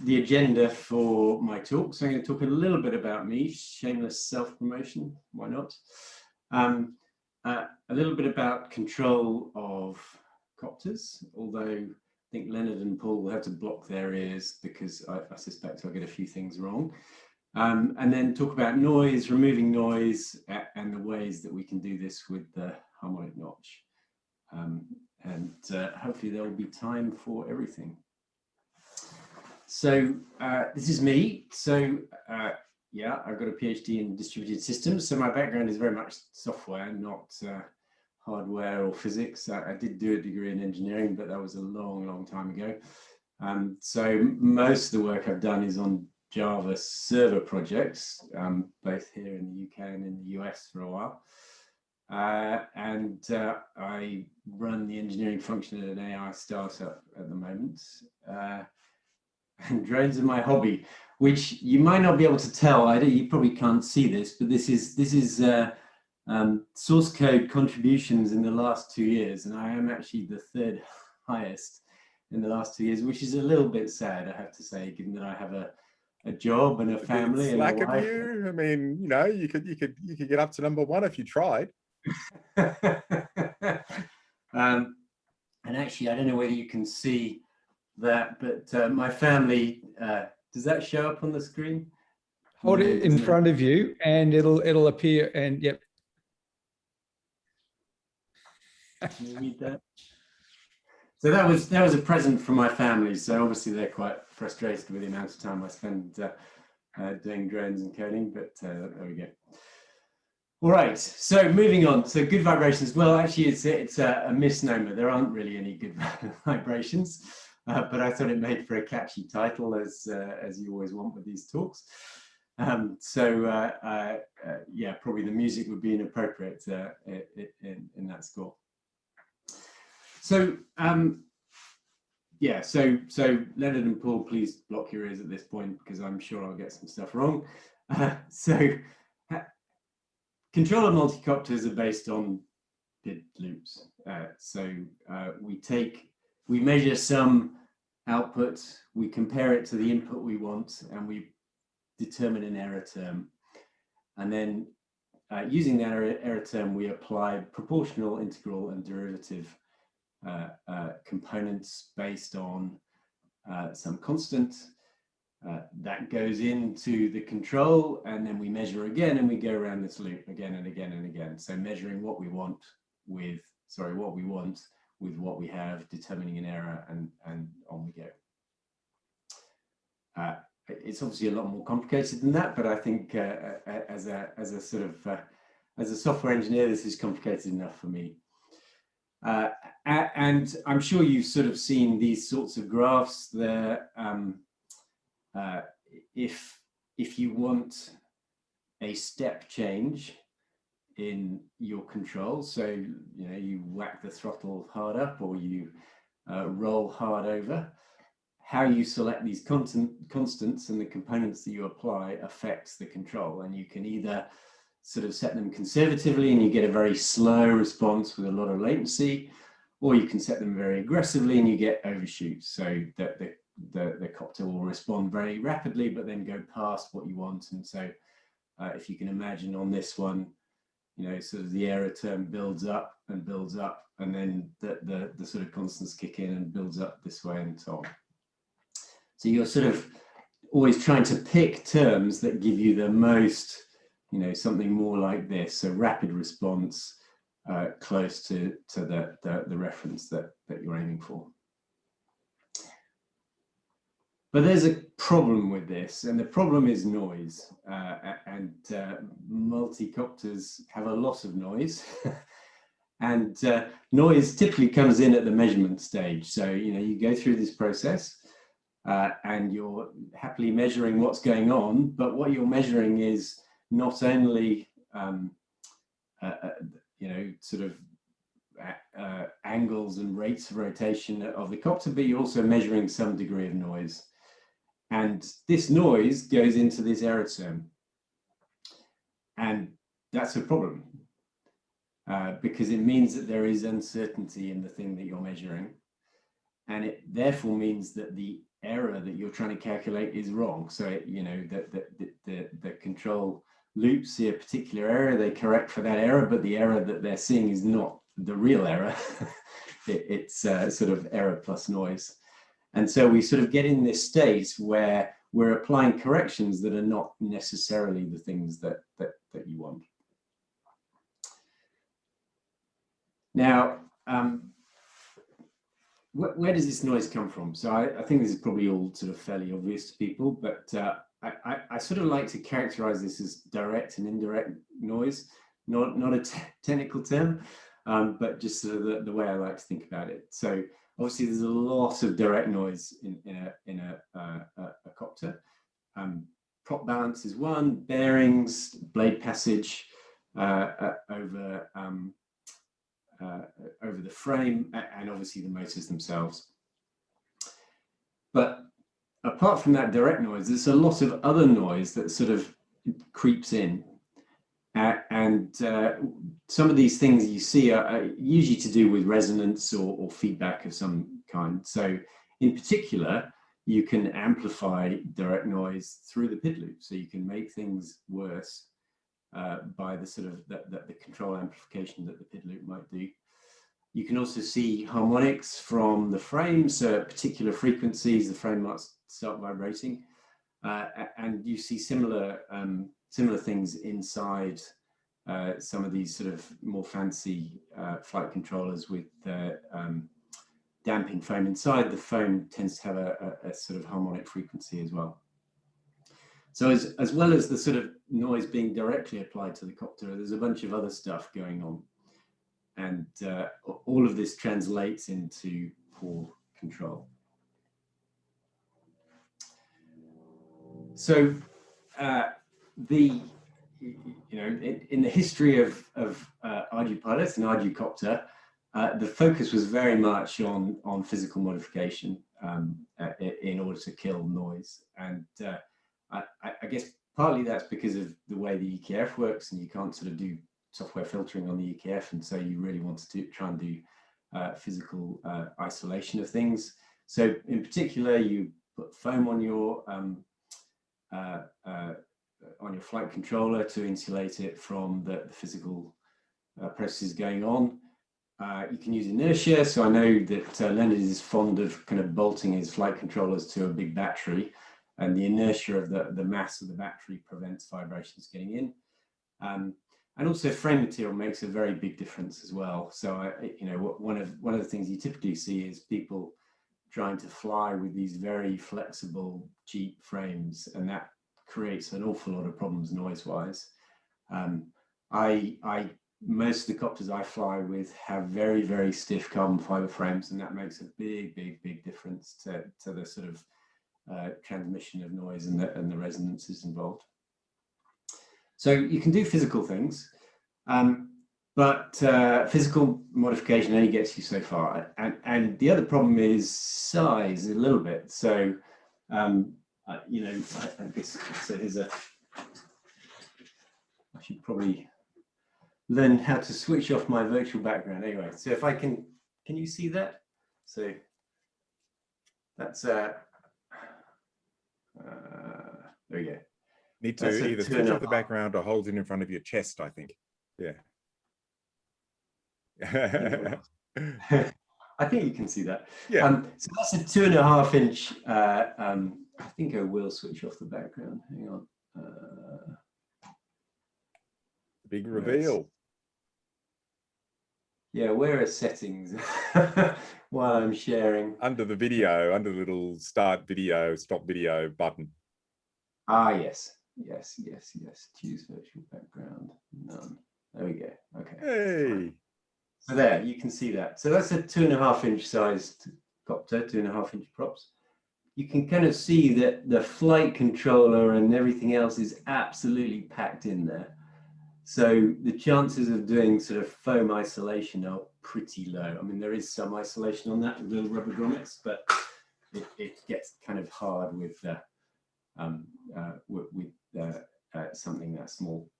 the agenda for my talk. So I'm going to talk a little bit about me, shameless self-promotion, why not? A little bit about control of copters, although I think Leonard and Paul will have to block their ears because I suspect I'll get a few things wrong. And then talk about noise, removing noise, and the ways that we can do this with the Harmonic Notch. Hopefully there will be time for everything. So this is me. So yeah, I've got a PhD in distributed systems. So my background is very much software, not hardware or physics. I did do a degree in engineering, but that was a long, long time ago. So most of the work I've done is on Java server projects, both here in the UK and in the US for a while. I run the engineering function at an AI startup at the moment. And drones are my hobby, which you might not be able to tell. You probably can't see this, but this is source code contributions in the last 2 years, and I am actually the third highest in the last 2 years, which is a little bit sad, I have to say, given that I have a job and a family and a wife. Slack of you. I mean, you know, you could get up to #1 if you tried. And actually, I don't know whether you can see that, but my family, does that show up on the screen? Hold it in front of you and it'll appear, and yep. Can you read that? So that was a present from my family. So obviously they're quite frustrated with the amount of time I spend doing drones and coding, but there we go. All right, so moving on. So good vibrations. Well, actually, it's a misnomer. There aren't really any good vibrations, but I thought it made for a catchy title, as you always want with these talks. Yeah, probably the music would be inappropriate in that score. So yeah, so Leonard and Paul, please block your ears at this point because I'm sure I'll get some stuff wrong. Control of multicopters are based on PID loops. We measure some output, we compare it to the input we want, and we determine an error term. And then using that error term, we apply proportional, integral, and derivative components based on some constant. That goes into the control, and then we measure again, and we go around this loop again and again and again. So measuring what we want with what we have, determining an error, and on we go. It's obviously a lot more complicated than that, but I think as a software engineer, this is complicated enough for me. And I'm sure you've sort of seen these sorts of graphs there. If you want a step change in your control, so you know you whack the throttle hard up or you roll hard over, how you select these constants and the components that you apply affects the control. And you can either sort of set them conservatively and you get a very slow response with a lot of latency, or you can set them very aggressively and you get overshoots, so that the copter will respond very rapidly but then go past what you want. And so if you can imagine on this one, you know, sort of the error term builds up, and then the sort of constants kick in and builds up this way and so on. So you're sort of always trying to pick terms that give you the most, you know, something more like this, so rapid response close to the reference that you're aiming for. But there's a problem with this, and the problem is noise. Multicopters have a lot of noise, and noise typically comes in at the measurement stage. So you know you go through this process, and you're happily measuring what's going on, but what you're measuring is not only you know, sort of angles and rates of rotation of the copter, but you're also measuring some degree of noise. And this noise goes into this error term. And that's a problem because it means that there is uncertainty in the thing that you're measuring. And it therefore means that the error that you're trying to calculate is wrong. So, you know, the control loops see a particular error, they correct for that error, but the error that they're seeing is not the real error. It's sort of error plus noise. And so we sort of get in this state where we're applying corrections that are not necessarily the things that you want. Now, where does this noise come from? So I think this is probably all sort of fairly obvious to people, but I sort of like to characterize this as direct and indirect noise, not a technical term, but just sort of the way I like to think about it. So obviously there's a lot of direct noise in a copter. Prop balance is one, bearings, blade passage over the frame, and obviously the motors themselves. But apart from that direct noise, there's a lot of other noise that sort of creeps in. And some of these things you see are usually to do with resonance or feedback of some kind. So in particular, you can amplify direct noise through the pit loop. So you can make things worse by the sort of the control amplification that the pit loop might do. You can also see harmonics from the frame. So at particular frequencies, the frame might start vibrating. And you see similar things inside some of these sort of more fancy flight controllers with damping foam inside. The foam tends to have a sort of harmonic frequency as well. So as well as the sort of noise being directly applied to the copter, there's a bunch of other stuff going on. And all of this translates into poor control. So in the history of RG pilots and RG copter, the focus was very much on physical modification in order to kill noise. And I guess partly that's because of the way the EKF works, and you can't sort of do software filtering on the EKF, and so you really want to try and do physical isolation of things. So in particular, you put foam on your flight controller to insulate it from the physical processes going on. You can use inertia. So I know that Leonard is fond of kind of bolting his flight controllers to a big battery, and the inertia of the mass of the battery prevents vibrations getting in. And also frame material makes a very big difference as well. So one of the things you typically see is people trying to fly with these very flexible, cheap frames, and that creates an awful lot of problems noise-wise. Most of the copters I fly with have very, very stiff carbon fiber frames, and that makes a big, big, big difference to the sort of transmission of noise and the resonances involved. So you can do physical things, but physical modification only gets you so far. And the other problem is size a little bit. So, I guess so I should probably learn how to switch off my virtual background anyway. So if I can you see that? So that's, there we go. Need to either switch off the background or hold it in front of your chest, I think. Yeah. I think you can see that. Yeah. So that's a 2.5 inch. I think I will switch off the background. Hang on. Big reveal. Yeah, where are settings while I'm sharing? Under the video, under the little start video, stop video button. Ah, yes. Yes. Choose virtual background. None. There we go. Okay. Hey. So there, you can see that. So that's a 2.5 inch sized copter, 2.5 inch props. You can kind of see that the flight controller and everything else is absolutely packed in there. So the chances of doing sort of foam isolation are pretty low. I mean, there is some isolation on that with little rubber grommets, but it gets kind of hard with something that small.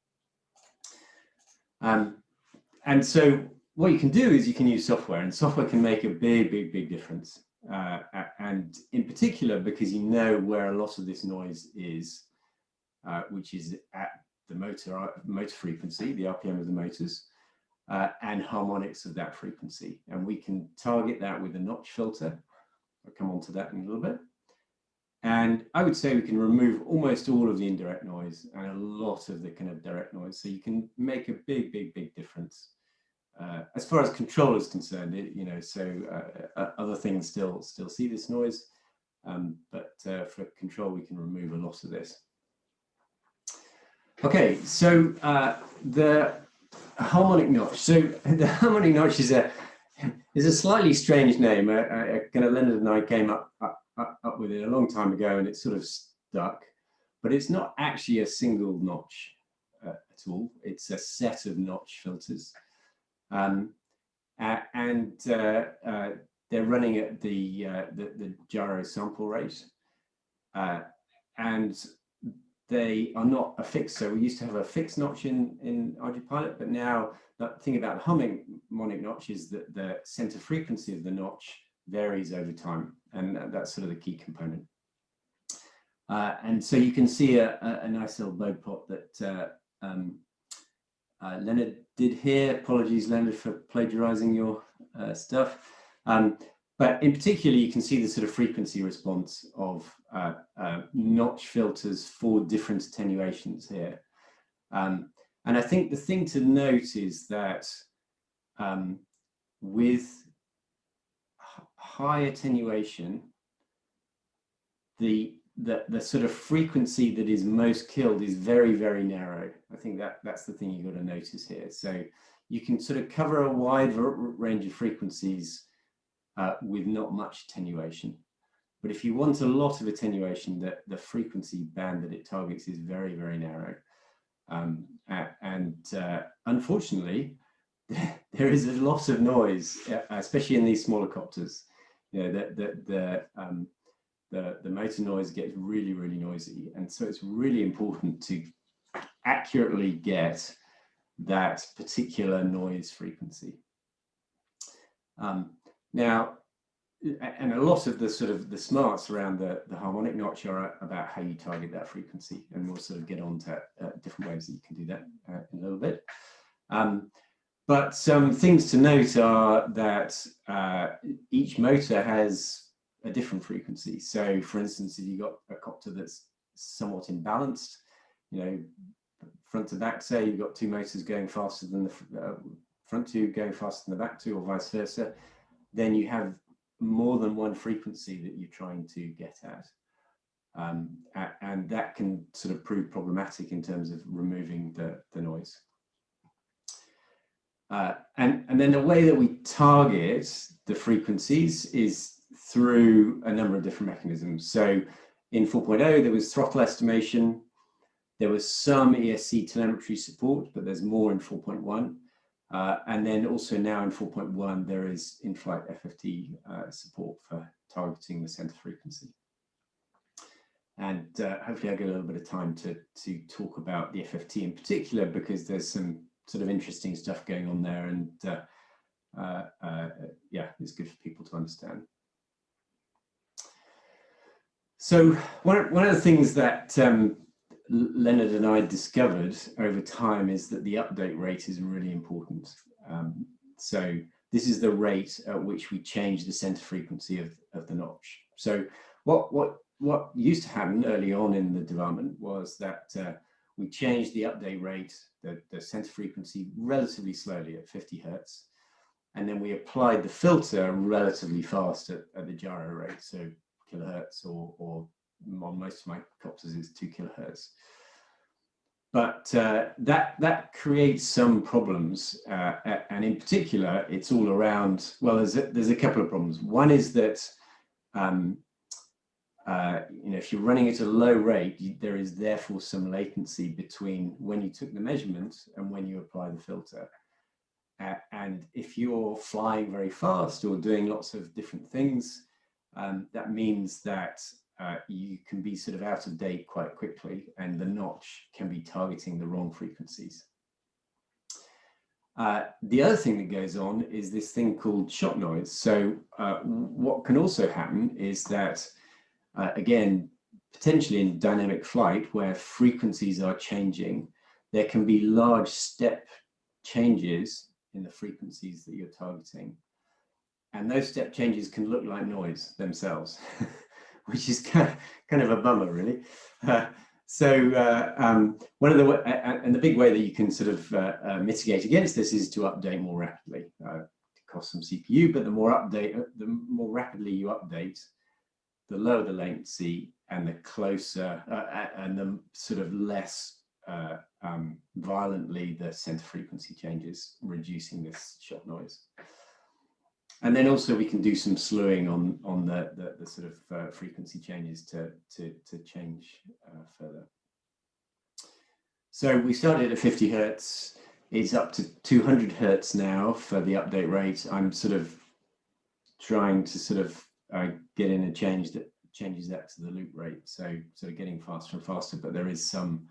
And so what you can do is you can use software, and software can make a big, big, big difference. and in particular because you know where a lot of this noise is, which is at the motor frequency, the RPM of the motors, and harmonics of that frequency. And we can target that with a notch filter. I'll come on to that in a little bit. And I would say we can remove almost all of the indirect noise and a lot of the kind of direct noise. So you can make a big, big, big difference. As far as control is concerned, other things still see this noise, but for control, we can remove a lot of this. Okay, so the harmonic notch. So the harmonic notch is a slightly strange name. Kind of Leonard and I came up with it a long time ago, and it sort of stuck. But it's not actually a single notch at all. It's a set of notch filters, and they're running at the gyro sample rate, and they are not a fixed. So we used to have a fixed notch in RGPilot, but now the thing about the harmonic notch is that the center frequency of the notch varies over time, and that's sort of the key component. And so you can see a nice little bode plot that Leonard did here. Apologies, Leonard, for plagiarizing your stuff. But in particular, you can see the sort of frequency response of notch filters for different attenuations here. And I think the thing to note is that with high attenuation, the sort of frequency that is most killed is very, very narrow. I think that's the thing you've got to notice here. So you can sort of cover a wide range of frequencies with not much attenuation. But if you want a lot of attenuation, the frequency band that it targets is very, very narrow. Unfortunately, there is a lot of noise, especially in these smaller copters. You know, the motor noise gets really, really noisy. And so it's really important to accurately get that particular noise frequency. Now, and a lot of the sort of the smarts around the harmonic notch are about how you target that frequency. And we'll sort of get on to different ways that you can do that in a little bit. But some things to note are that each motor has a different frequency. So for instance, if you've got a copter that's somewhat imbalanced, you know, front to back, say you've got two motors going faster than the front two going faster than the back two, or vice versa, then you have more than one frequency that you're trying to get at. And that can sort of prove problematic in terms of removing the noise. And then the way that we target the frequencies is through a number of different mechanisms. So in 4.0, there was throttle estimation. There was some ESC telemetry support, but there's more in 4.1. And then also now in 4.1, there is in-flight FFT support for targeting the center frequency. And hopefully I'll get a little bit of time to talk about the FFT in particular, because there's some sort of interesting stuff going on there. And yeah, it's good for people to understand. So one of the things that Leonard and I discovered over time is that the update rate is really important. So this is the rate at which we change the center frequency of the notch. So what used to happen early on in the development was that we changed the update rate, the center frequency, relatively slowly at 50 hertz. And then we applied the filter relatively fast at the gyro rate, so kilohertz, or on most of my copters is 2 kilohertz. But that creates some problems, and in particular, it's all around. Well, there's a couple of problems. One is that you know, if you're running at a low rate, there is therefore some latency between when you took the measurement and when you apply the filter. And if you're flying very fast or doing lots of different things, that means that you can be sort of out of date quite quickly, and the notch can be targeting the wrong frequencies. The other thing that goes on is this thing called shot noise. So what can also happen is that, again, potentially in dynamic flight where frequencies are changing, there can be large step changes in the frequencies that you're targeting. And those step changes can look like noise themselves, which is kind of a bummer, really. One of the and the big way that you can sort of mitigate against this is to update more rapidly. It costs some CPU, but the more rapidly you update, the lower the latency and the closer and the sort of less violently the center frequency changes, reducing this shot noise. And then also we can do some slewing on the sort of frequency changes to change further. So we started at 50 Hertz. It's up to 200 Hertz now for the update rate. I'm sort of trying to sort of get in a change that changes that to the loop rate. So sort of getting faster and faster, but there is some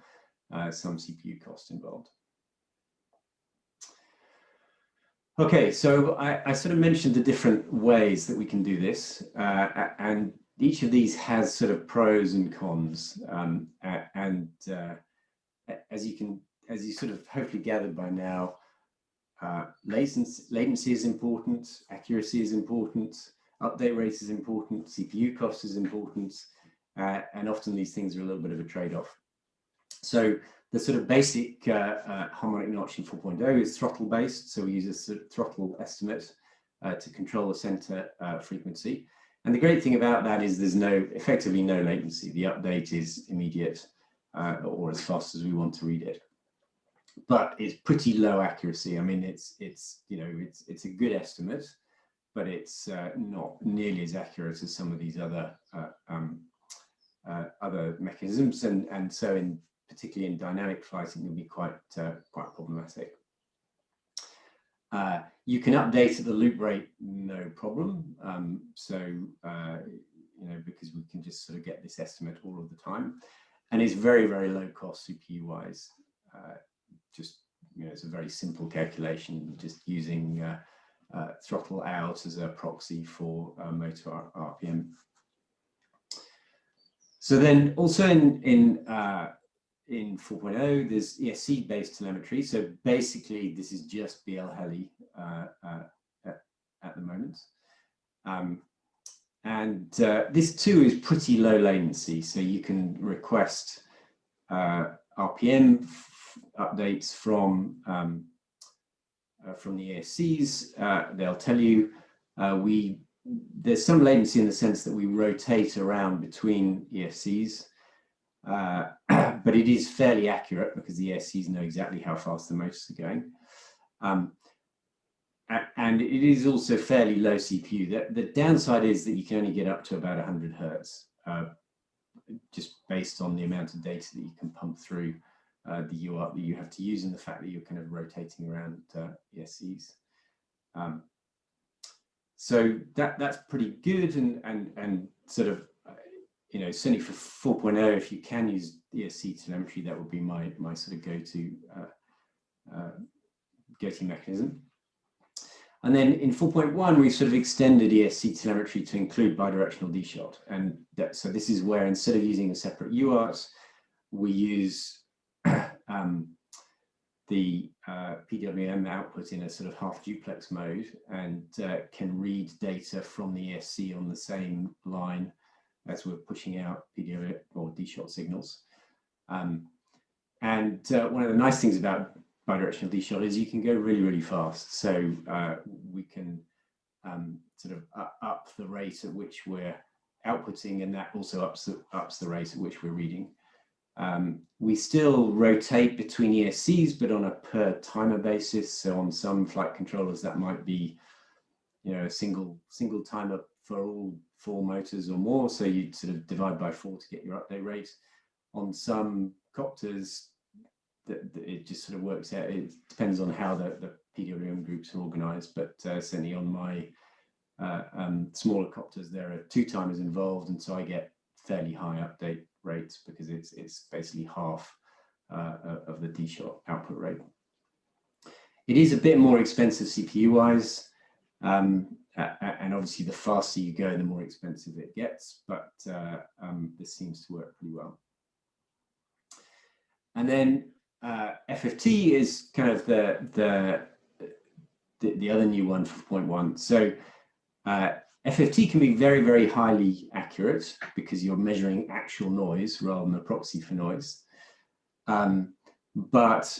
CPU cost involved. Okay, so I sort of mentioned the different ways that we can do this, and each of these has sort of pros and cons. As you sort of hopefully gathered by now, latency is important, accuracy is important, update rate is important, CPU cost is important, and often these things are a little bit of a trade-off. So the sort of basic harmonic notch in 4.0 is throttle based. So we use a sort of throttle estimate to control the center frequency. And the great thing about that is there's effectively no latency. The update is immediate or as fast as we want to read it. But it's pretty low accuracy. I mean, it's a good estimate, but it's not nearly as accurate as some of these other mechanisms. And so particularly in dynamic flight, it can be quite problematic. You can update at the loop rate, no problem. Because we can just sort of get this estimate all of the time, and it's very, very low cost CPU wise. It's a very simple calculation, just using throttle out as a proxy for motor RPM. So then also in 4.0, there's ESC-based telemetry. So basically, this is just BL heli at the moment. This too is pretty low latency. So you can request RPM updates from the ESCs. They'll tell you there's some latency in the sense that we rotate around between ESCs. But it is fairly accurate because the ESCs know exactly how fast the motors are going. And it is also fairly low CPU. The downside is that you can only get up to about 100 Hertz, just based on the amount of data that you can pump through the UART that you have to use and the fact that you're kind of rotating around ESCs. So that's pretty good and sort of, certainly for 4.0, if you can use ESC telemetry, that would be my sort of go-to mechanism. And then in 4.1, we've sort of extended ESC telemetry to include bidirectional D-shot. And so this is where instead of using a separate UART, we use the PWM output in a sort of half duplex mode and can read data from the ESC on the same line as we're pushing out PWM or D-shot signals. One of the nice things about bidirectional D-shot is you can go really, really fast. So we can sort of up the rate at which we're outputting, and that also ups the rate at which we're reading. We still rotate between ESCs, but on a per timer basis. So on some flight controllers, that might be, a single timer for all 4 motors or more. So you'd sort of divide by 4 to get your update rate. On some copters, it just sort of works out. It depends on how the PWM groups are organized, but certainly on my smaller copters, there are 2 timers involved, and so I get fairly high update rates because it's basically half of the D-shot output rate. It is a bit more expensive CPU-wise, and obviously the faster you go, the more expensive it gets, but this seems to work pretty well. And then FFT is kind of the other new one for 0.1. So FFT can be very, very highly accurate because you're measuring actual noise rather than a proxy for noise. But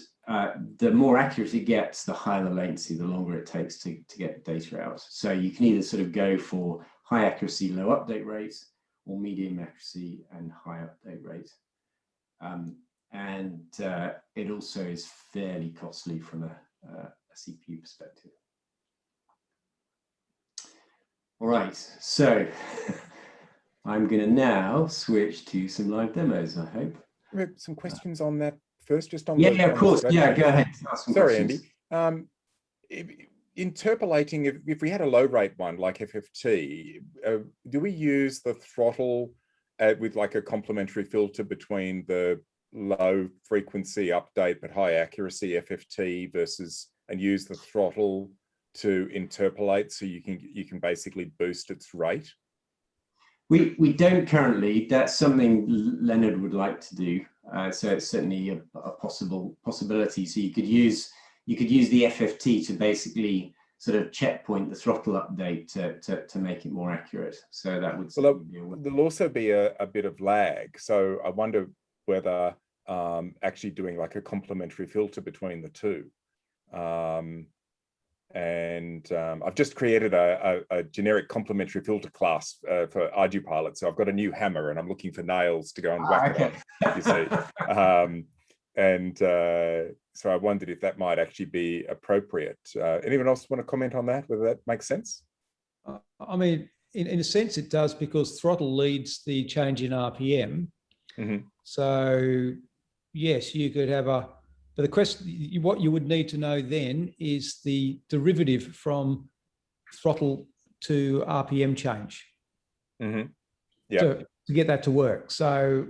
the more accurate it gets, the higher the latency, the longer it takes to get data out. So you can either sort of go for high accuracy, low update rate, or medium accuracy and high update rate. And it also is fairly costly from a CPU perspective. All right, so I'm going to now switch to some live demos, I hope. We have some questions on that first, just on yeah, the, of course. Yeah, go ahead. Sorry, Andy. Interpolating, if we had a low rate one like FFT, do we use the throttle with like a complementary filter between the low frequency update but high accuracy FFT versus, and use the throttle to interpolate so you can basically boost its rate? We don't currently. That's something Leonard would like to do. So it's certainly a possibility. So you could use the FFT to basically sort of checkpoint the throttle update to make it more accurate. So that would there'll also be a bit of lag. So I wonder whether actually doing like a complementary filter between the two. I've just created a generic complementary filter class for ArduPilot. So I've got a new hammer and I'm looking for nails to go and whack it on, you see. So I wondered if that might actually be appropriate. Anyone else want to comment on that, whether that makes sense? I mean, in a sense it does, because throttle leads the change in RPM. Mm-hmm. So yes, you could have but the question, what you would need to know then is the derivative from throttle to RPM change. Mm-hmm. Yeah. To get that to work. So,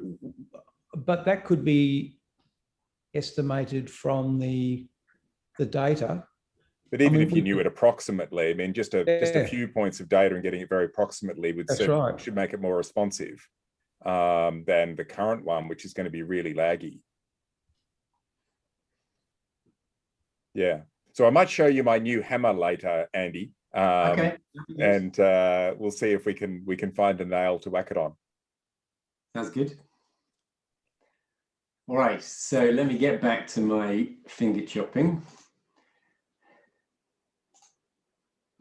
but that could be estimated from the data. But even if you knew it approximately, I mean, just a few points of data and getting it very approximately should make it more responsive than the current one, which is going to be really laggy. Yeah. So I might show you my new hammer later, Andy. Okay. And we'll see if we can find a nail to whack it on. Sounds good. All right. So let me get back to my finger chopping.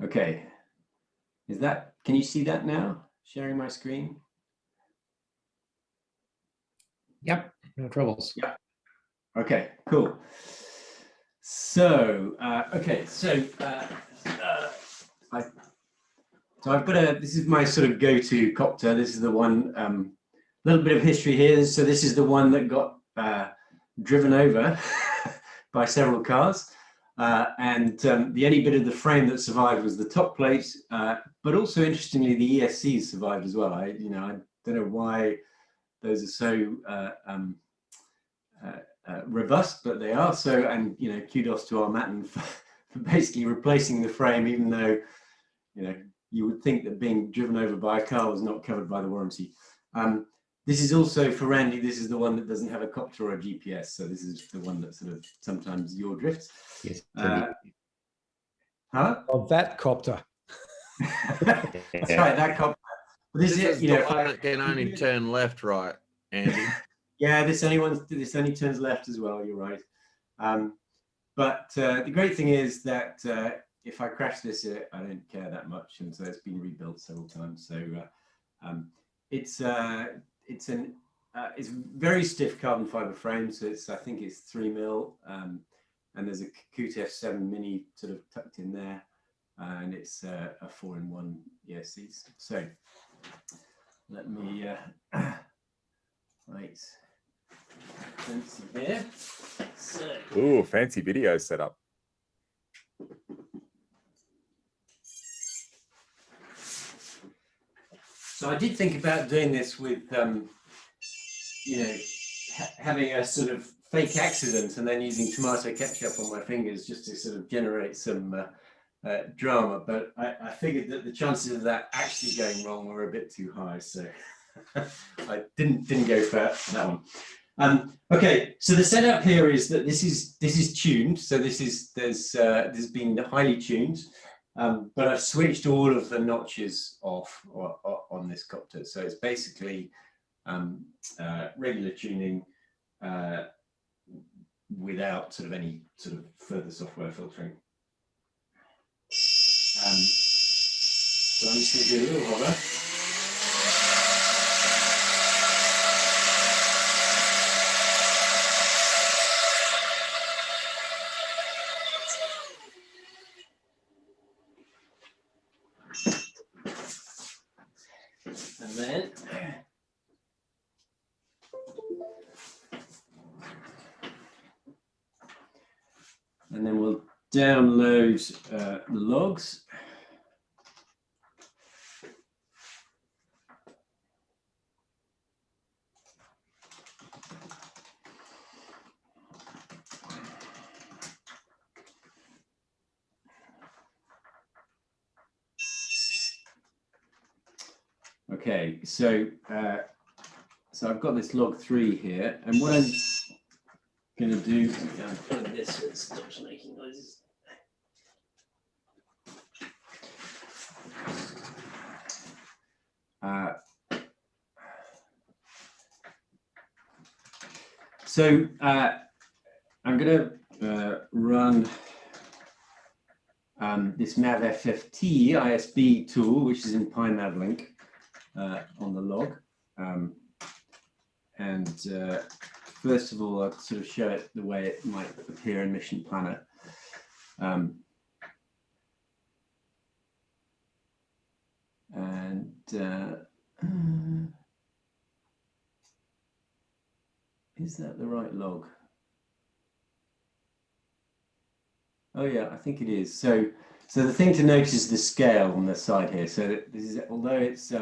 Okay. Can you see that now? Sharing my screen? Yep, no troubles. Yeah. Okay, cool. So, I've got this is my sort of go-to copter. This is the one, little bit of history here. So this is the one that got driven over by several cars. And the only bit of the frame that survived was the top plate, but also interestingly, the ESCs survived as well. I don't know why those are so robust, but they are. So, and kudos to Armatin for basically replacing the frame, even though you would think that being driven over by a car was not covered by the warranty. This is also for Randy. This is the one that doesn't have a copter or a GPS. So this is the one that sort of sometimes yaw drifts. Yes. Of that copter. That's right, that copter. This is the one that can only turn left, right, Andy? Yeah, this only turns left as well. You're right. But the great thing is that if I crash this, I don't care that much, and so it's been rebuilt several times. So it's very stiff carbon fiber frame. So I think it's 3 mil, and there's a Kahoot F7 Mini sort of tucked in there, and it's a 4-in-1 ESCs. So let me right. Fancy here. So. Ooh, fancy video setup. So I did think about doing this with, having a sort of fake accident and then using tomato ketchup on my fingers just to sort of generate some drama. But I figured that the chances of that actually going wrong were a bit too high, so I didn't go for that one. Okay, so the setup here is that this is tuned. So this has been highly tuned, but I've switched all of the notches off on this copter. So it's basically regular tuning without sort of any sort of further software filtering. So I'm just going to do a little hover. And then we'll download the logs. Okay, so I've got this log 3 here, and what I'm going to do, I'm putting this so it stops making noises. So I'm going to run this MavFFT ISB tool, which is in PyMavLink on the log. First of all, I'll sort of show it the way it might appear in Mission Planner. Is that the right log? Oh yeah, I think it is. So the thing to notice is the scale on the side here. So this is, although it's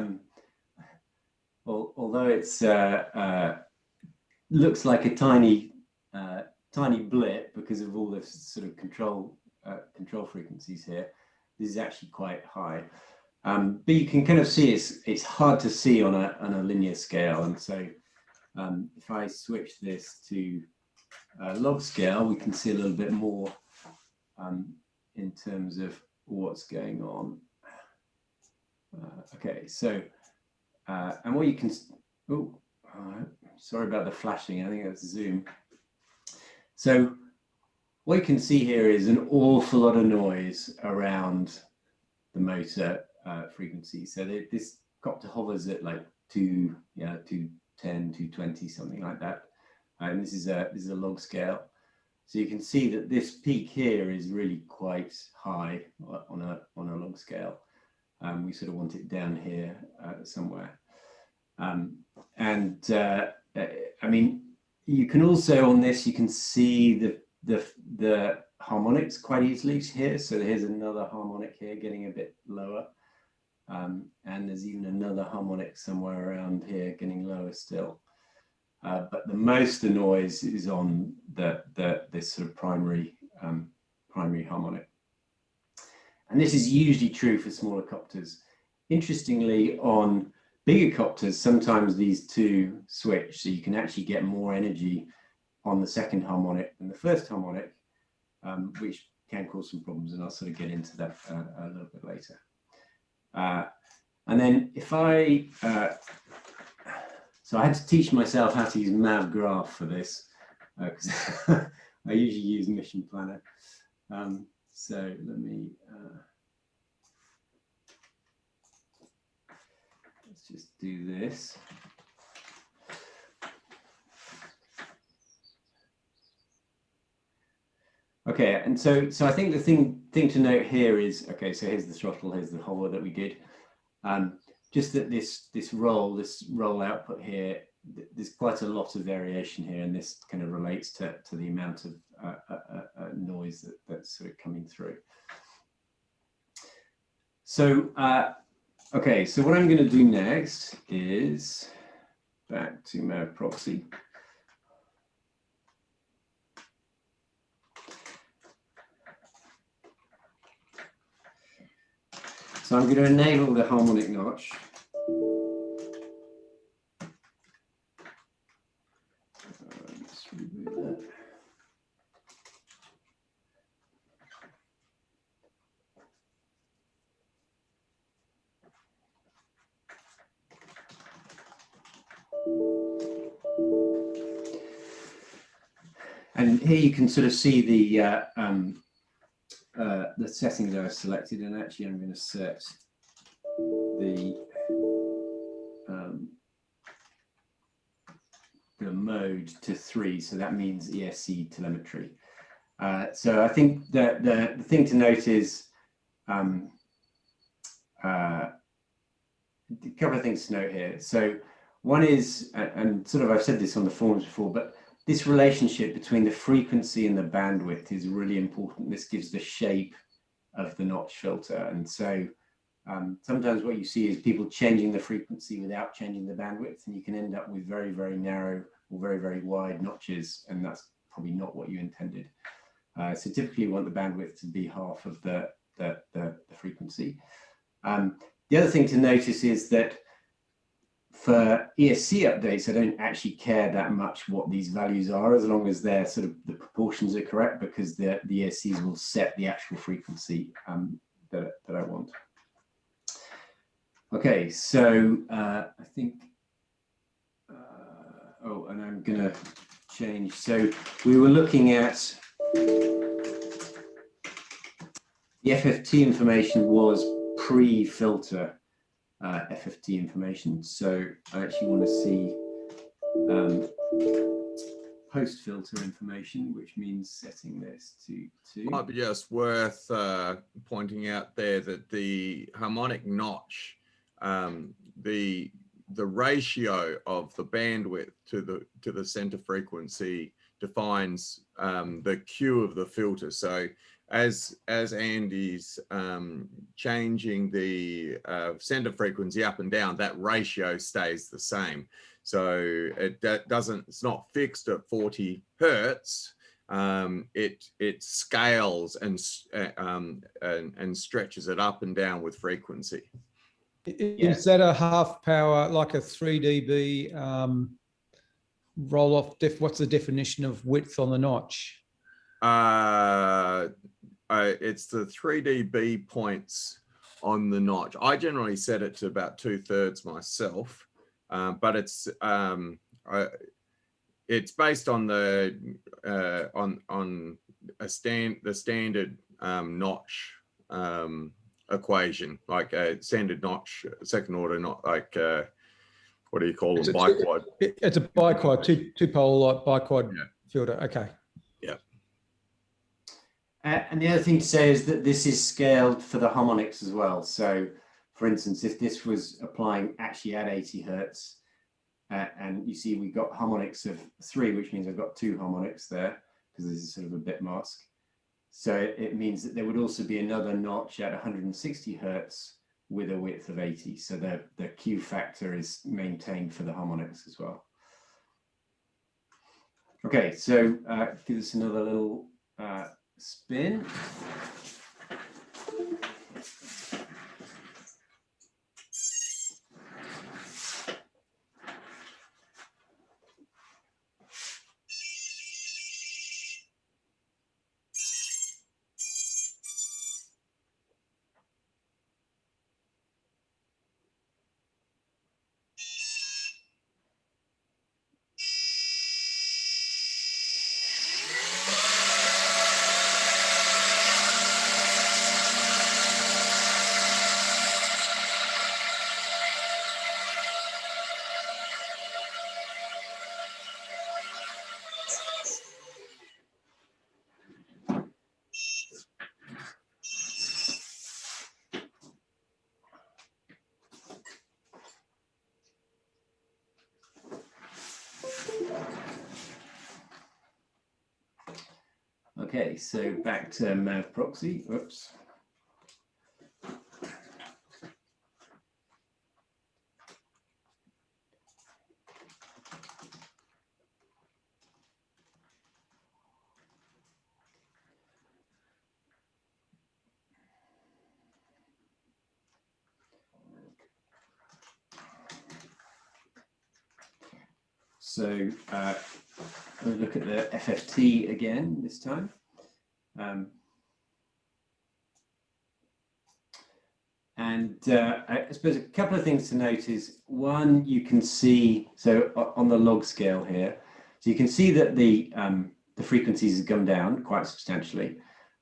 looks like a tiny blip because of all the sort of control frequencies here, this is actually quite high. But you can kind of see it's hard to see on a linear scale, and so if I switch this to log scale, we can see a little bit more in terms of what's going on. Okay, so and what you can, sorry about the flashing, I think that's Zoom. So what you can see here is an awful lot of noise around the motor frequency. So this copter hovers at like 210, 220, something like that. And this is a log scale. So you can see that this peak here is really quite high on a log scale. We sort of want it down here somewhere. I mean, you can also on this, you can see the harmonics quite easily here. So here's another harmonic here getting a bit lower. And there's even another harmonic somewhere around here getting lower still. But the most of the noise is on this sort of primary harmonic. And this is usually true for smaller copters. Interestingly, on bigger copters, sometimes these two switch, so you can actually get more energy on the second harmonic than the first harmonic, which can cause some problems, and I'll sort of get into that a little bit later. And then if so I had to teach myself how to use MavGraph for this, because I usually use Mission Planner. So let me, let's just do this. Okay, and so I think the thing to note here is, okay, so here's the throttle, here's the hover that we did. Just that this roll output here, there's quite a lot of variation here, and this kind of relates to the amount of noise that's sort of coming through. So, okay, so what I'm going to do next is back to Mav Proxy. So I'm going to enable the harmonic notch. Let's reboot that. And here you can sort of see the settings that I've selected, and actually I'm going to set the mode to 3, so that means ESC telemetry. So I think that the thing to note is a couple of things to note here. So one is, and sort of I've said this on the forums before, but this relationship between the frequency and the bandwidth is really important. This gives the shape of the notch filter. And so sometimes what you see is people changing the frequency without changing the bandwidth, and you can end up with very, very narrow or very, very wide notches, and that's probably not what you intended. So typically you want the bandwidth to be half of the frequency. The other thing to notice is that for ESC updates, I don't actually care that much what these values are, as long as they're sort of the proportions are correct, because the ESCs will set the actual frequency that I want. Okay, so I think, oh, and I'm gonna change. So we were looking at the FFT information was pre-filter FFT information. So I actually want to see post-filter information, which means setting this to 2. Might be just worth pointing out there that the harmonic notch, the ratio of the bandwidth to the center frequency defines the Q of the filter. So as Andy's changing the center frequency up and down, that ratio stays the same. So it's not fixed at 40 Hertz. It scales and stretches it up and down with frequency. Is that a half power, like a 3 dB roll off? What's the definition of width on the notch? It's the 3 dB points on the notch. I generally set it to about 2/3 myself, but it's based on the the standard notch equation, like a standard notch, second order, not like what do you call them, biquad? It's a biquad, two pole like biquad filter. Okay. Yeah. And the other thing to say is that this is scaled for the harmonics as well. So for instance, if this was applying actually at 80 Hertz, and you see we've got harmonics of 3, which means I've got 2 harmonics there, because this is sort of a bit mask. So it means that there would also be another notch at 160 Hertz with a width of 80. So the Q factor is maintained for the harmonics as well. Okay, so give us another little spin. Okay, so back to Mav proxy. Whoops. So we'll look at the FFT again this time. And I suppose a couple of things to note is, one, you can see, so on the log scale here, so you can see that the frequencies have come down quite substantially.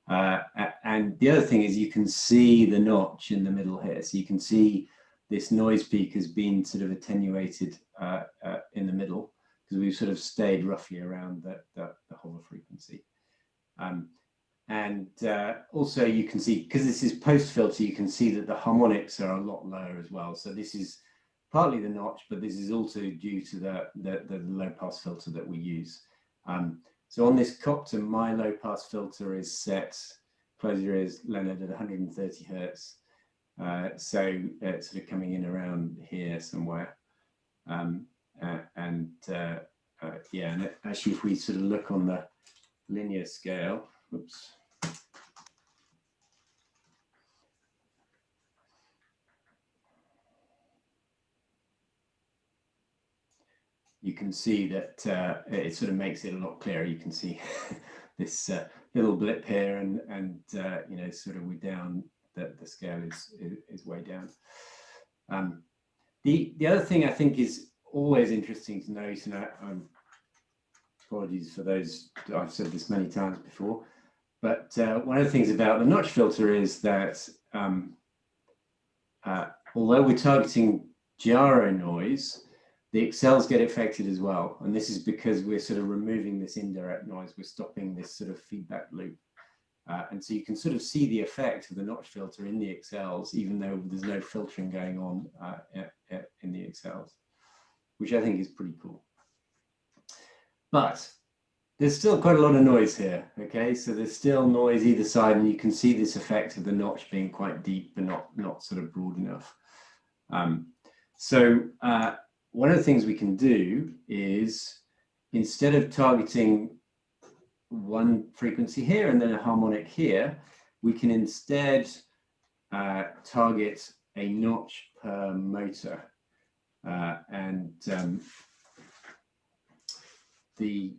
And the other thing is you can see the notch in the middle here. So you can see this noise peak has been sort of attenuated in the middle, because we've sort of stayed roughly around the whole frequency. And also you can see, because this is post filter, you can see that the harmonics are a lot lower as well. So this is partly the notch, but this is also due to the low pass filter that we use. So on this copter, my low pass filter is set, close your ears, Leonard, at 130 Hertz. So it's sort of coming in around here somewhere. Yeah, and actually if we sort of look on the linear scale, oops. You can see that it sort of makes it a lot clearer. You can see this little blip here, and you know, sort of we're down. The scale is way down. The other thing I think is always interesting to note, and apologies for those, I've said this many times before, but one of the things about the notch filter is that although we're targeting gyro noise, the accels get affected as well. And this is because we're sort of removing this indirect noise. We're stopping this sort of feedback loop. And so you can sort of see the effect of the notch filter in the accels, even though there's no filtering going on in the accels, which I think is pretty cool. But there's still quite a lot of noise here, okay? So there's still noise either side, and you can see this effect of the notch being quite deep but not sort of broad enough. One of the things we can do is, instead of targeting one frequency here and then a harmonic here, we can instead target a notch per motor. The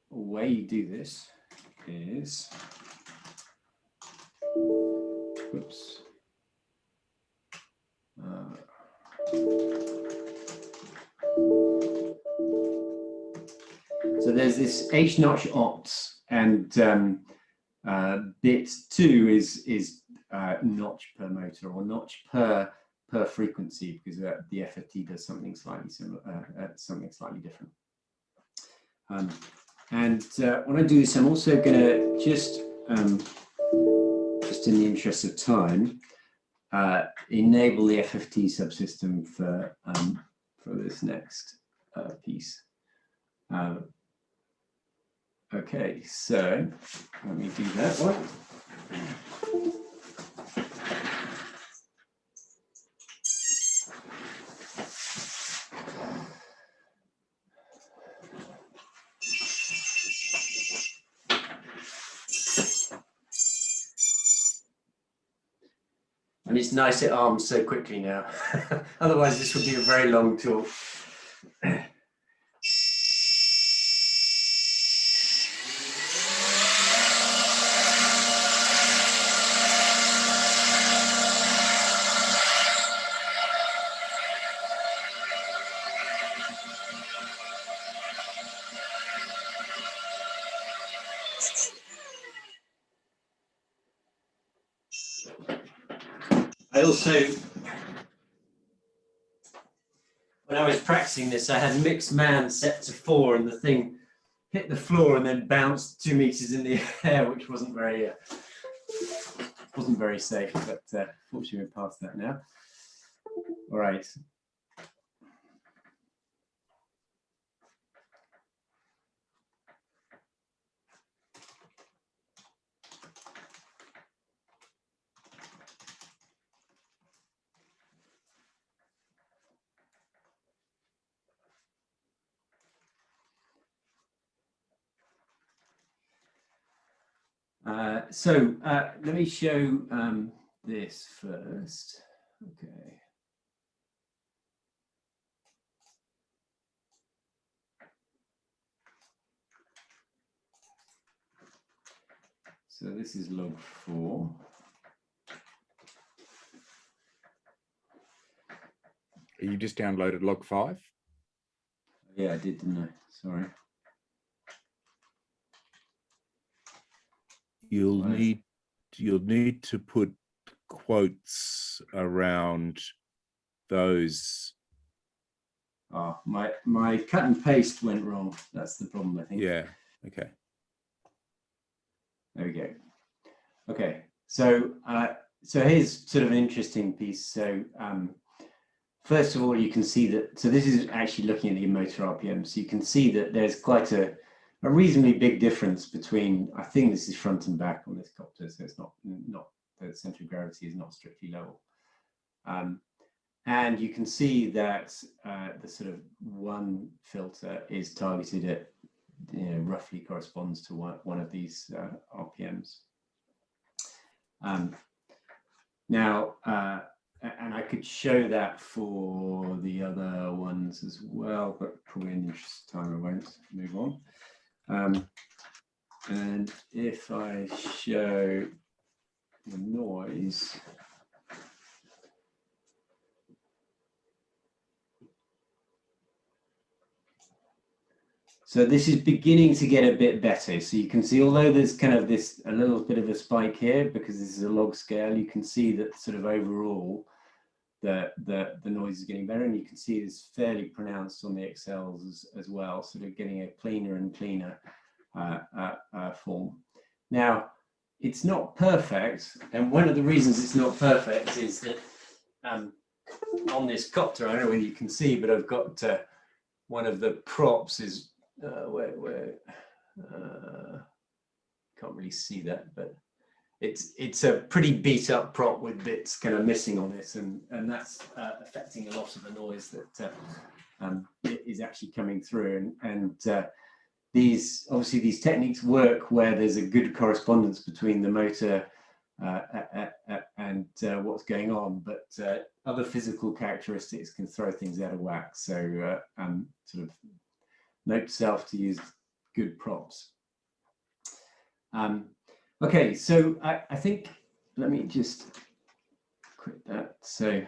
way you do this is, whoops. So there's this H notch opts, and bit 2 is notch per motor, or notch per frequency, because the FFT does something slightly similar, something slightly different. When I do this, I'm also going to just in the interest of time, enable the FFT subsystem for this next piece. Okay, so let me do that one. And it's nice it arms so quickly now. Otherwise, this would be a very long talk. I also, when I was practicing this, I had mixed man set to 4, and the thing hit the floor and then bounced 2 meters in the air, which wasn't very safe. But fortunately, we're past that now. All right. Let me show this first. Okay. So this is log 4. You just downloaded log 5? Yeah, I did, didn't I? Sorry. You'll Right. need to put quotes around those. Oh, my cut and paste went wrong. That's the problem, I think. Yeah. Okay. There we go. Okay. So so here's sort of an interesting piece. So first of all, you can see that, so this is actually looking at the motor RPM. So you can see that there's quite a reasonably big difference between, I think this is front and back on this copter, so it's not the center of gravity is not strictly level. And you can see that the sort of one filter is targeted at, roughly corresponds to one of these RPMs. Now, and I could show that for the other ones as well, but probably in the interest of time, I won't move on. And if I show the noise, so this is beginning to get a bit better. So you can see, although there's kind of a little bit of a spike here, because this is a log scale, you can see that sort of overall, the noise is getting better, and you can see it's fairly pronounced on the XLs as well, sort of getting a cleaner and cleaner form. Now, it's not perfect, and one of the reasons it's not perfect is that on this copter, I don't know whether you can see, but I've got one of the props is can't really see that, but it's a pretty beat up prop with bits kind of missing on it, and that's affecting a lot of the noise that is actually coming through. And these techniques work where there's a good correspondence between the motor and what's going on, but other physical characteristics can throw things out of whack. So sort of note to self to use good props. Okay, so I think, let me just quit that. So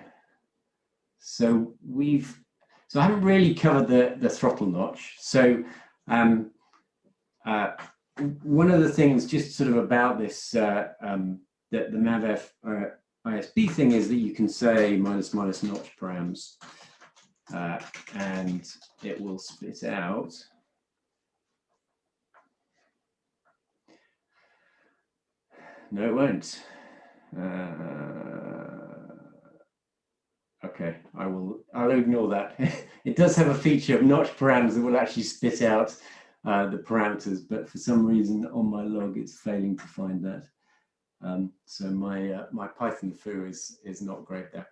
I haven't really covered the throttle notch. So one of the things just sort of about this, the MAVF ISB thing, is that you can say minus notch params, and it will spit out. No, it won't. Okay, I'll ignore that. It does have a feature of notch params that will actually spit out the parameters, but for some reason on my log it's failing to find that. So my Python foo is not great there.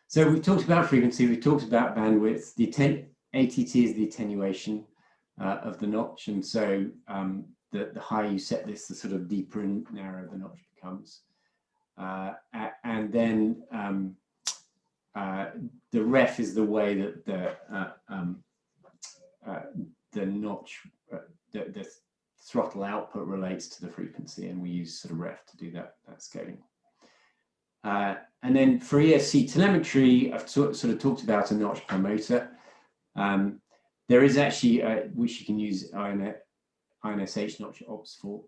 So we've talked about frequency, we've talked about bandwidth. The ATT is the attenuation of the notch, and so the higher you set this, the sort of deeper and narrower the notch becomes. And then the ref is the way that the notch, the throttle output relates to the frequency, and we use sort of ref to do that scaling. And then for ESC telemetry, I've sort of talked about a notch per motor. There is actually, which you can use INSH notch ops for.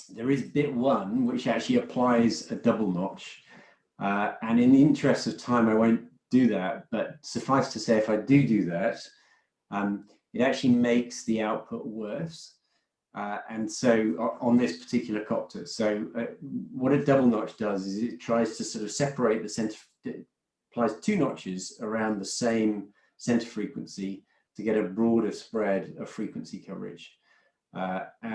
There is bit 1, which actually applies a double notch. And in the interest of time, I won't do that, but suffice to say, if I do that, it actually makes the output worse. And so on this particular copter, so what a double notch does is it tries to sort of separate the center, it applies 2 notches around the same center frequency to get a broader spread of frequency coverage.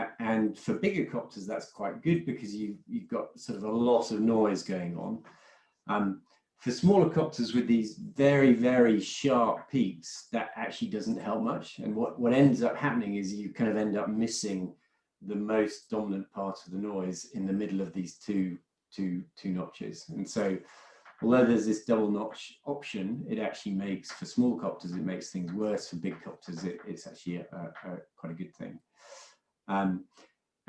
And for bigger copters, that's quite good because you've got sort of a lot of noise going on. For smaller copters with these very, very sharp peaks, that actually doesn't help much. And what ends up happening is you kind of end up missing the most dominant part of the noise in the middle of these two notches. And so, although there's this double notch option, it actually makes, for small copters, it makes things worse. For big copters, it's actually quite a good thing. And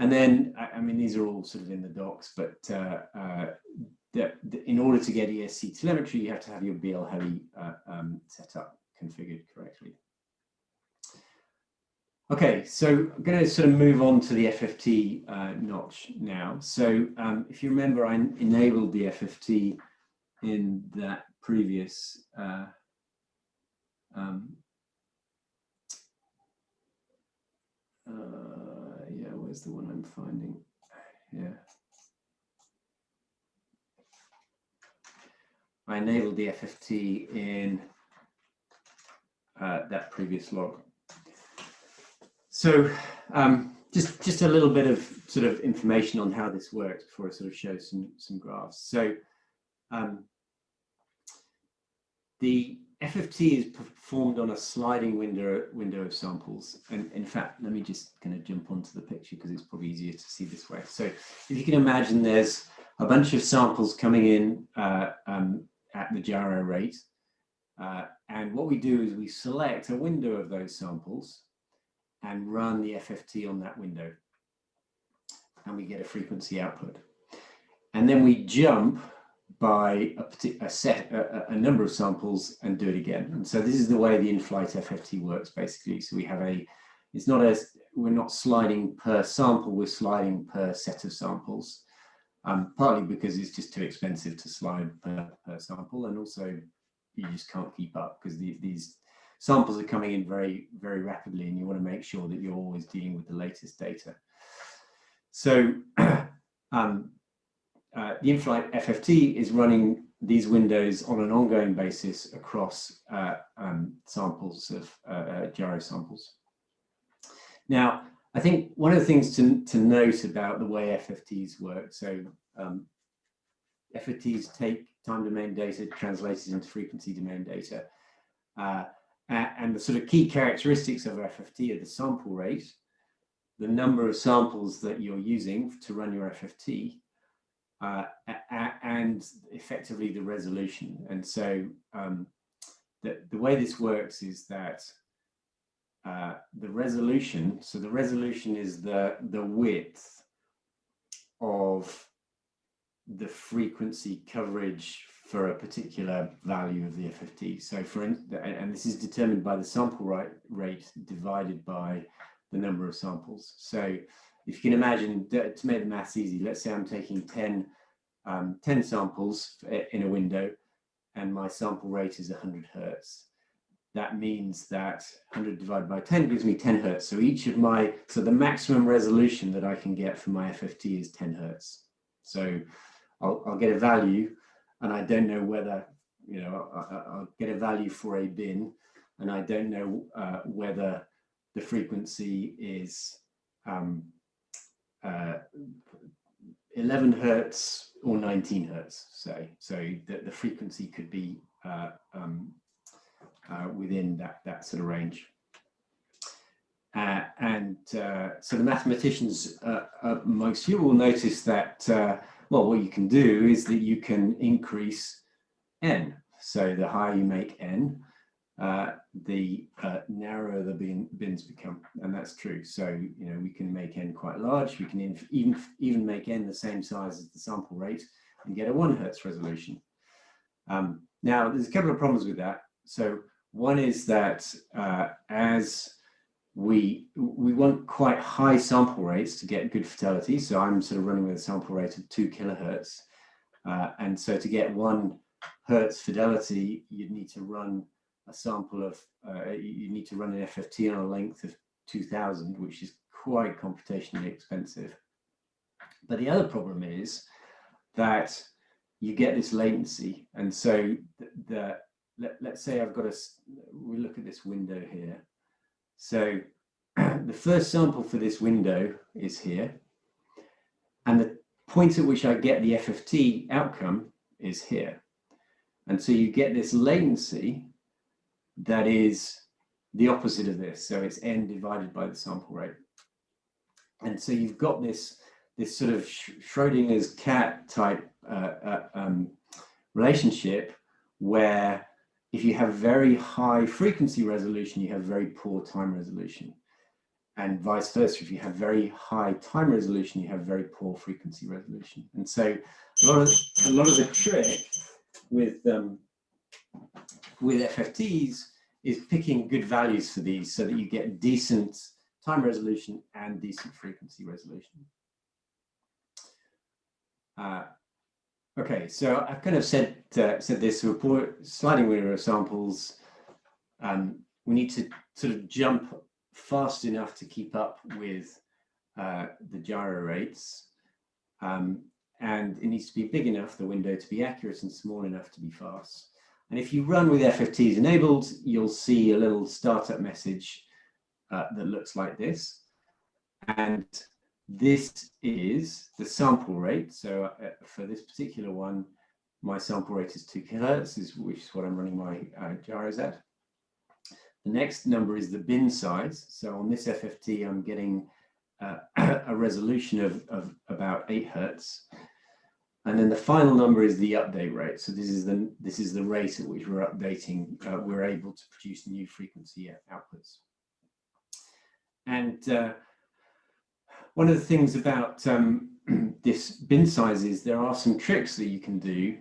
And then, I mean, these are all sort of in the docs, but in order to get ESC telemetry, you have to have your BL Heli setup configured correctly. Okay, so I'm going to sort of move on to the FFT notch now. So if you remember, I enabled the FFT in that previous yeah, where's the one I'm finding? Yeah. I enabled the FFT in that previous log. So just a little bit of sort of information on how this works before I sort of show some graphs. So the FFT is performed on a sliding window of samples. And in fact, let me just kind of jump onto the picture because it's probably easier to see this way. So if you can imagine, there's a bunch of samples coming in at the gyro rate. And what we do is we select a window of those samples and run the FFT on that window. And we get a frequency output. And then we jump by a number of samples and do it again. And so this is the way the in-flight FFT works, basically. So we have we're not sliding per sample, we're sliding per set of samples. Partly because it's just too expensive to slide per sample, and also you just can't keep up because these samples are coming in very, very rapidly, and you want to make sure that you're always dealing with the latest data. So the in-flight FFT is running these windows on an ongoing basis across samples of gyro samples. Now, I think one of the things to note about the way FFTs work, so FFTs take time domain data, translate it into frequency domain data. And the sort of key characteristics of FFT are the sample rate, the number of samples that you're using to run your FFT, and effectively the resolution. And so the way this works is that the resolution, so the resolution is the width of the frequency coverage for a particular value of the FFT. So and this is determined by the sample rate divided by the number of samples. So if you can imagine, to make the maths easy, let's say I'm taking 10 samples in a window and my sample rate is 100 Hertz. That means that 100 divided by 10 gives me 10 Hertz. So the maximum resolution that I can get for my FFT is 10 Hertz. So I'll get a value, and I don't know whether, I'll get a value for a bin, and I don't know whether the frequency is 11 Hertz or 19 Hertz, say. So the frequency could be within that sort of range. So the mathematicians amongst you will notice that, well, what you can do is that you can increase n. So the higher you make n, the narrower the bins become, and that's true. So we can make n quite large. We can even make n the same size as the sample rate and get a 1 Hertz resolution. Now, there's a couple of problems with that. So one is that as we want quite high sample rates to get good fidelity. So I'm sort of running with a sample rate of 2 kilohertz. And so to get 1 Hertz fidelity, you'd need to run a sample of, you need to run an FFT on a length of 2000, which is quite computationally expensive. But the other problem is that you get this latency. And so let's say we look at this window here. So the first sample for this window is here. And the point at which I get the FFT outcome is here. And so you get this latency that is the opposite of this. So it's n divided by the sample rate. And so you've got this sort of Schrodinger's cat type relationship where if you have very high frequency resolution, you have very poor time resolution. and vice versa. If you have very high time resolution, you have very poor frequency resolution. And so a lot of the trick with FFTs is picking good values for these so that you get decent time resolution and decent frequency resolution. Okay, so I've kind of said this, sliding window of samples, we need to sort of jump fast enough to keep up with the gyro rates, and it needs to be big enough, the window, to be accurate, and small enough to be fast. And if you run with FFTs enabled, you'll see a little startup message that looks like this. And this is the sample rate. So for this particular one, my sample rate is 2 kilohertz, which is what I'm running my gyros at. The next number is the bin size. So on this FFT, I'm getting a resolution of about 8 hertz. And then the final number is the update rate. So this is the rate at which we're updating. We're able to produce new frequency outputs. And one of the things about this bin size is there are some tricks that you can do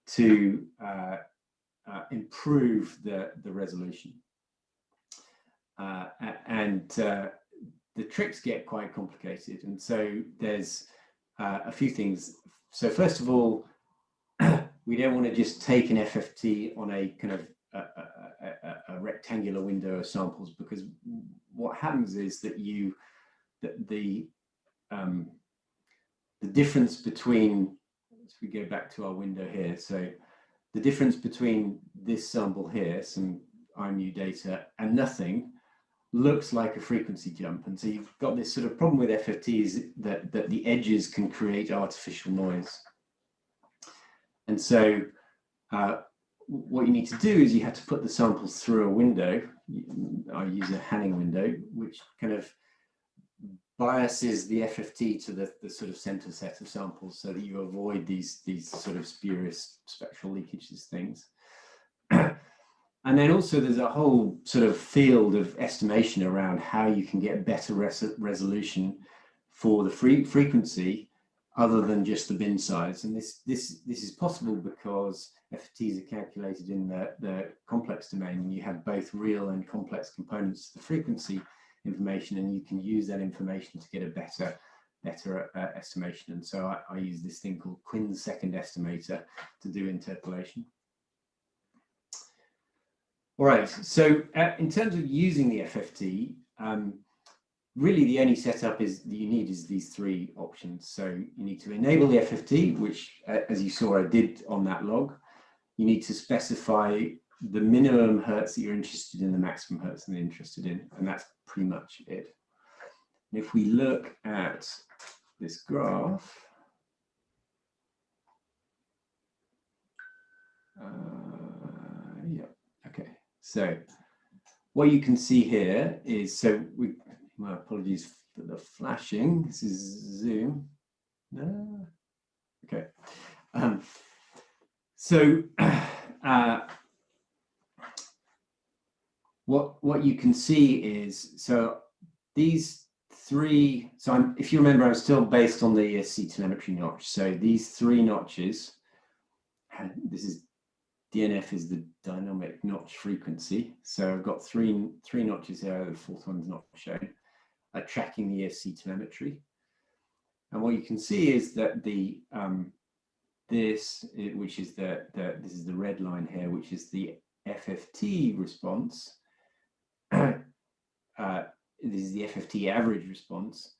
to improve the resolution. And the tricks get quite complicated. And so there's a few things. So first of all, we don't want to just take an FFT on a kind of a rectangular window of samples, because what happens is that the difference between, if we go back to our window here, so the difference between this sample here, some IMU data, and nothing, looks like a frequency jump. And so you've got this sort of problem with FFTs that the edges can create artificial noise. And so what you need to do is you have to put the samples through a window. I use a Hanning window, which kind of biases the FFT to the sort of center set of samples so that you avoid these sort of spurious spectral leakages things. And then also there's a whole sort of field of estimation around how you can get better resolution for the frequency other than just the bin size. And this is possible because FFTs are calculated in the complex domain, and you have both real and complex components to the frequency information, and you can use that information to get a better estimation. And so I use this thing called Quinn's second estimator to do interpolation. All right, so in terms of using the FFT, really the only setup that you need is these three options. So you need to enable the FFT, which, as you saw, I did on that log. You need to specify the minimum hertz that you're interested in, the maximum hertz that you're interested in, and that's pretty much it. And if we look at this graph, yeah, okay. So what you can see here is, my apologies for the flashing. This is Zoom. No. Okay. What you can see is, so these three, if you remember, I'm still based on the ESC telemetry notch. So these three notches, and this is DNF is the dynamic notch frequency. So I've got three notches here, the fourth one's not shown, tracking the ESC telemetry. And what you can see is that this is the red line here, which is the FFT response. This is the FFT average response,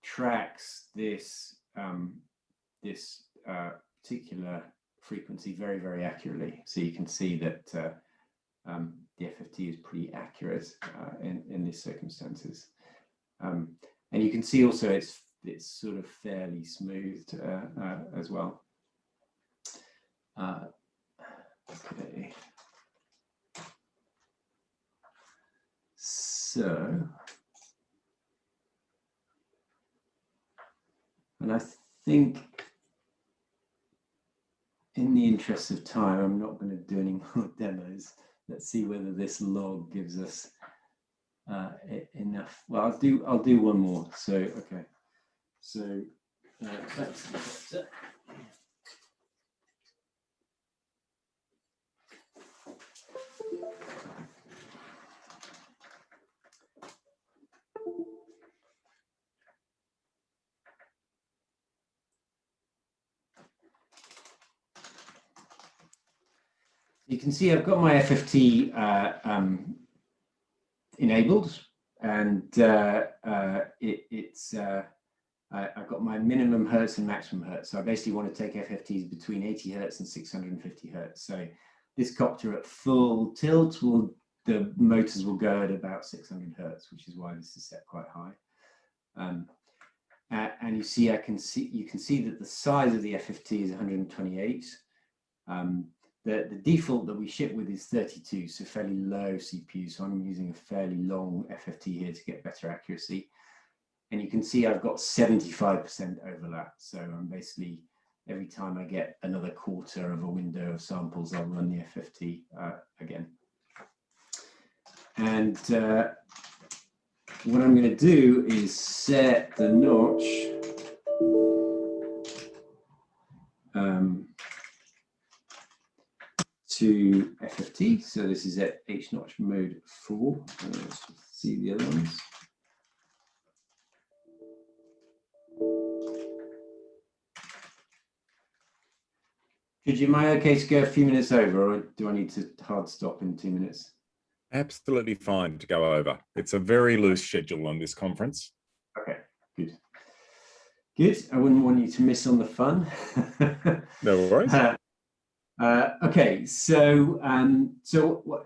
tracks this particular frequency very, very accurately. So you can see that the FFT is pretty accurate in these circumstances. And you can see also it's sort of fairly smoothed as well. Okay. So, and I think in the interest of time, I'm not going to do any more demos. Let's see whether this log gives us enough. Well, I'll do one more. So okay. So that's you can see I've got my FFT enabled, and I've got my minimum hertz and maximum hertz. So I basically want to take FFTs between 80 hertz and 650 hertz. So this copter at full tilt the motors will go at about 600 hertz, which is why this is set quite high. And you can see that the size of the FFT is 128. The default that we ship with is 32, so fairly low CPU. So I'm using a fairly long FFT here to get better accuracy. And you can see I've got 75% overlap. So I'm basically, every time I get another quarter of a window of samples, I'll run the FFT again. And what I'm going to do is set the notch to FFT. So this is at H notch mode 4. Let's see the other ones. Am I okay to go a few minutes over, or do I need to hard stop in 2 minutes? Absolutely fine to go over. It's a very loose schedule on this conference. Okay, good. Good. I wouldn't want you to miss on the fun. No worries. Okay, so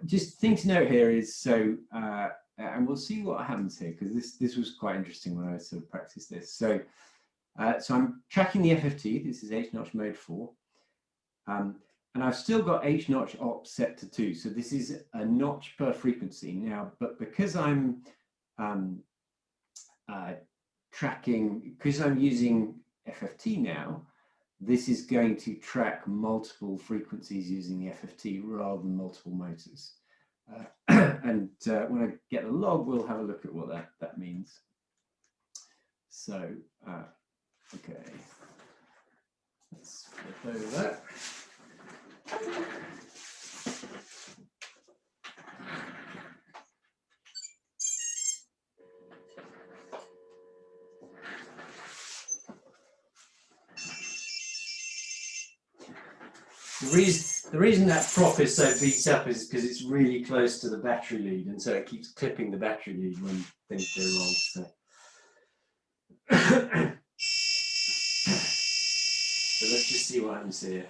just thing to note here is and we'll see what happens here, because this was quite interesting when I sort of practiced this. So I'm tracking the FFT. This is H notch mode 4. And I've still got H notch op set to 2. So this is a notch per frequency now, but because I'm using FFT now, this is going to track multiple frequencies using the FFT rather than multiple motors. And when I get the log, we'll have a look at what that means. So, okay, let's flip over that. The reason that prop is so beat up is because it's really close to the battery lead, and so it keeps clipping the battery lead when things go wrong. So let's just see what happens here.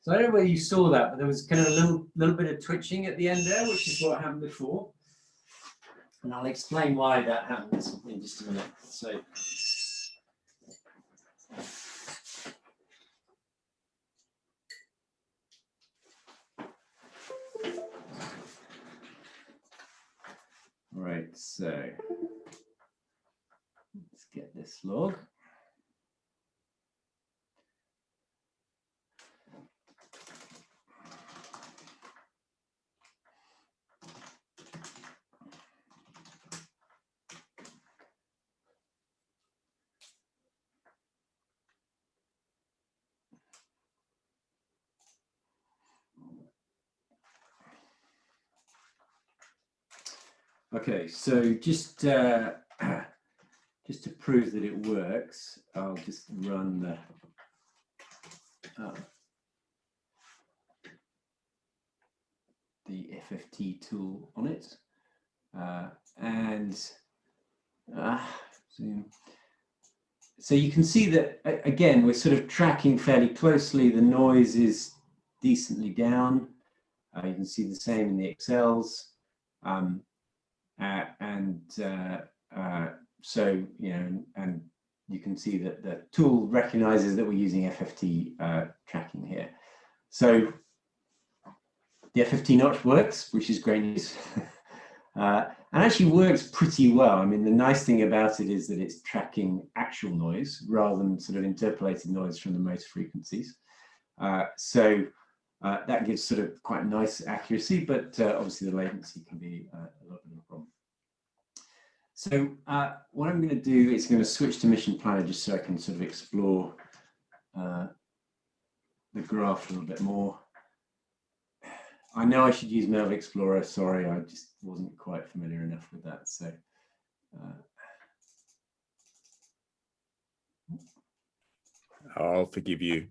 So I don't know whether you saw that, but there was kind of a little bit of twitching at the end there, which is what happened before. And I'll explain why that happens in just a minute. So, all right, so let's get this log. Okay, so just to prove that it works, I'll just run the FFT tool on it, and zoom. So you can see that again we're sort of tracking fairly closely. The noise is decently down. You can see the same in the Excels. So, you know, and you can see that the tool recognizes that we're using FFT tracking here. So the FFT notch works, which is great news. And actually works pretty well. I mean, the nice thing about it is that it's tracking actual noise rather than sort of interpolated noise from the motor frequencies. So that gives sort of quite nice accuracy, but obviously the latency can be a lot of a problem. So what I'm going to do is going to switch to Mission Planner just so I can sort of explore the graph a little bit more. I know I should use Melv Explorer. Sorry, I just wasn't quite familiar enough with that. So I'll forgive you.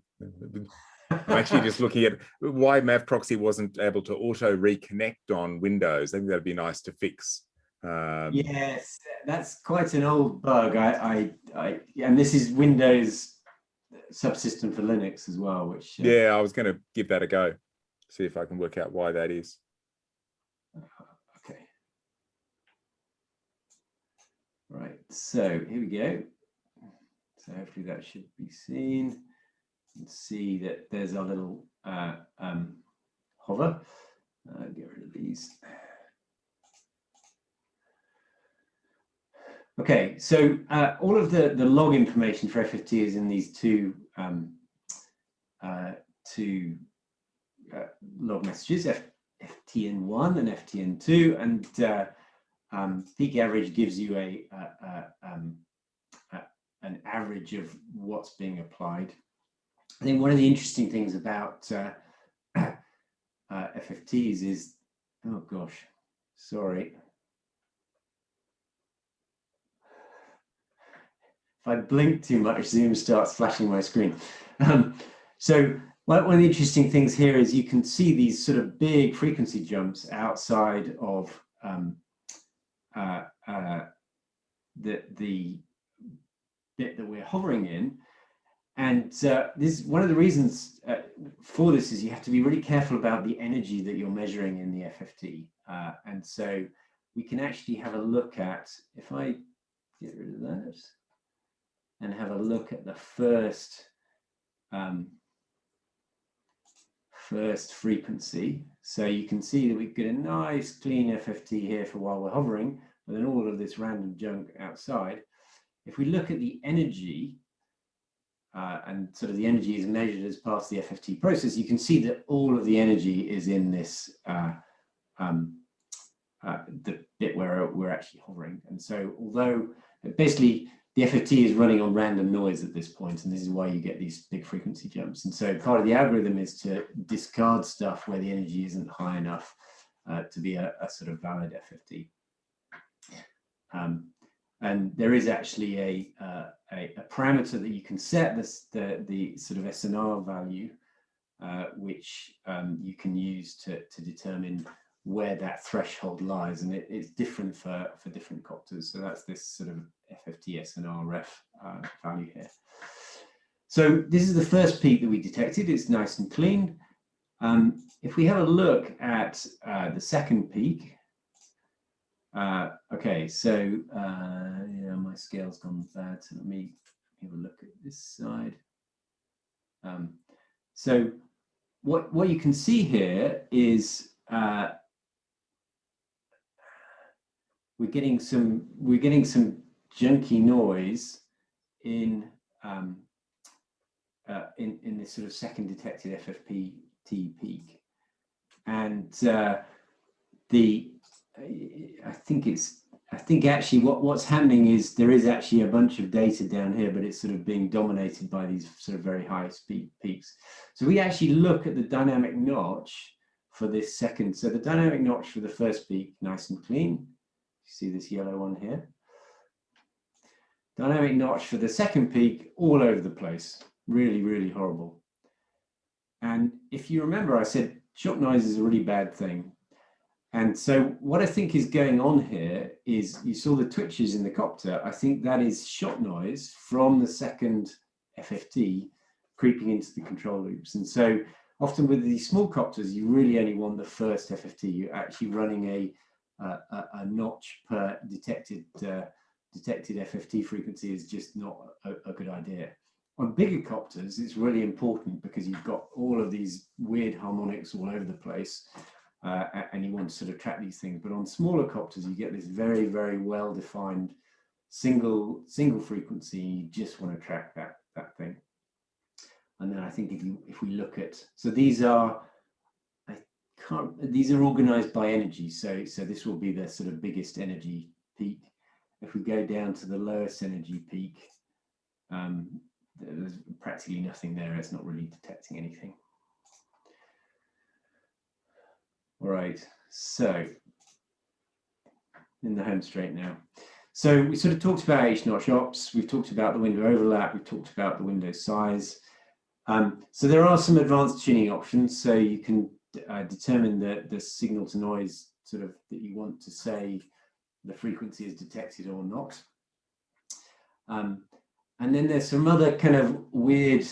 I'm actually just looking at why MavProxy wasn't able to auto reconnect on Windows. I think that'd be nice to fix. Yes, that's quite an old bug. And this is Windows subsystem for Linux as well, which yeah, I was going to give that a go, see if I can work out why that is. Okay. Right, so here we go. So hopefully that should be seen. You can see that there's our little hover. Get rid of these. Okay, so all of the log information for FFT is in these two log messages, FTN1 and FTN2, and peak average gives you an average of what's being applied. I think one of the interesting things about FFTs is, oh gosh, sorry. If I blink too much, Zoom starts flashing my screen. So one of the interesting things here is you can see these sort of big frequency jumps outside of the bit that we're hovering in. And this one of the reasons for this is you have to be really careful about the energy that you're measuring in the FFT. And so we can actually have a look at, if I get rid of that, and have a look at the first frequency. So you can see that we get a nice clean FFT here for while we're hovering, but then all of this random junk outside. If we look at the energy, and sort of the energy is measured as part of the FFT process, you can see that all of the energy is in this the bit where we're actually hovering. And so although basically the FFT is running on random noise at this point, and this is why you get these big frequency jumps. And so part of the algorithm is to discard stuff where the energy isn't high enough to be a sort of valid FFT. And there is actually a parameter that you can set, the sort of SNR value, which you can use to determine where that threshold lies, and it's different for different copters. So that's this sort of FFT SNR ref value here. So this is the first peak that we detected. It's nice and clean. If we have a look at the second peak, okay, so yeah, my scale's gone bad. So let me have a look at this side. So what you can see here is we're getting some junky noise in this sort of second detected FFT peak, and I think actually what's happening is there is actually a bunch of data down here, but it's sort of being dominated by these sort of very high speed peaks. So we actually look at the dynamic notch for this second. So the dynamic notch for the first peak, nice and clean. You see this yellow one here. Dynamic notch for the second peak, all over the place. Really, really horrible. And if you remember, I said shot noise is a really bad thing. And so what I think is going on here is you saw the twitches in the copter. I think that is shot noise from the second FFT creeping into the control loops. And so often with these small copters, you really only want the first FFT. You're actually running a notch per detected FFT frequency is just not a good idea. On bigger copters, it's really important because you've got all of these weird harmonics all over the place, and you want to sort of track these things. But on smaller copters, you get this very, very well-defined single frequency. You just want to track that thing. And then I think if we look at, so these are organized by energy. So this will be the sort of biggest energy peak. If we go down to the lowest energy peak, there's practically nothing there. It's not really detecting anything. All right, so in the home straight now. So we sort of talked about H-notch ops. We've talked about the window overlap. We've talked about the window size. So there are some advanced tuning options. So you can determine the signal to noise sort of that you want to say the frequency is detected or not. And then there's some other kind of weird,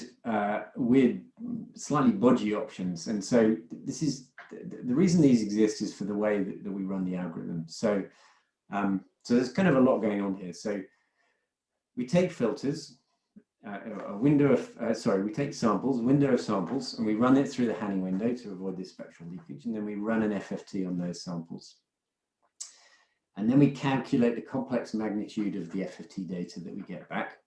slightly bodgy options. And so this is the reason these exist is for the way that we run the algorithm. So so there's kind of a lot going on here. So we take filters, we take samples, a window of samples, and we run it through the Hanning window to avoid this spectral leakage. And then we run an FFT on those samples. And then we calculate the complex magnitude of the FFT data that we get back.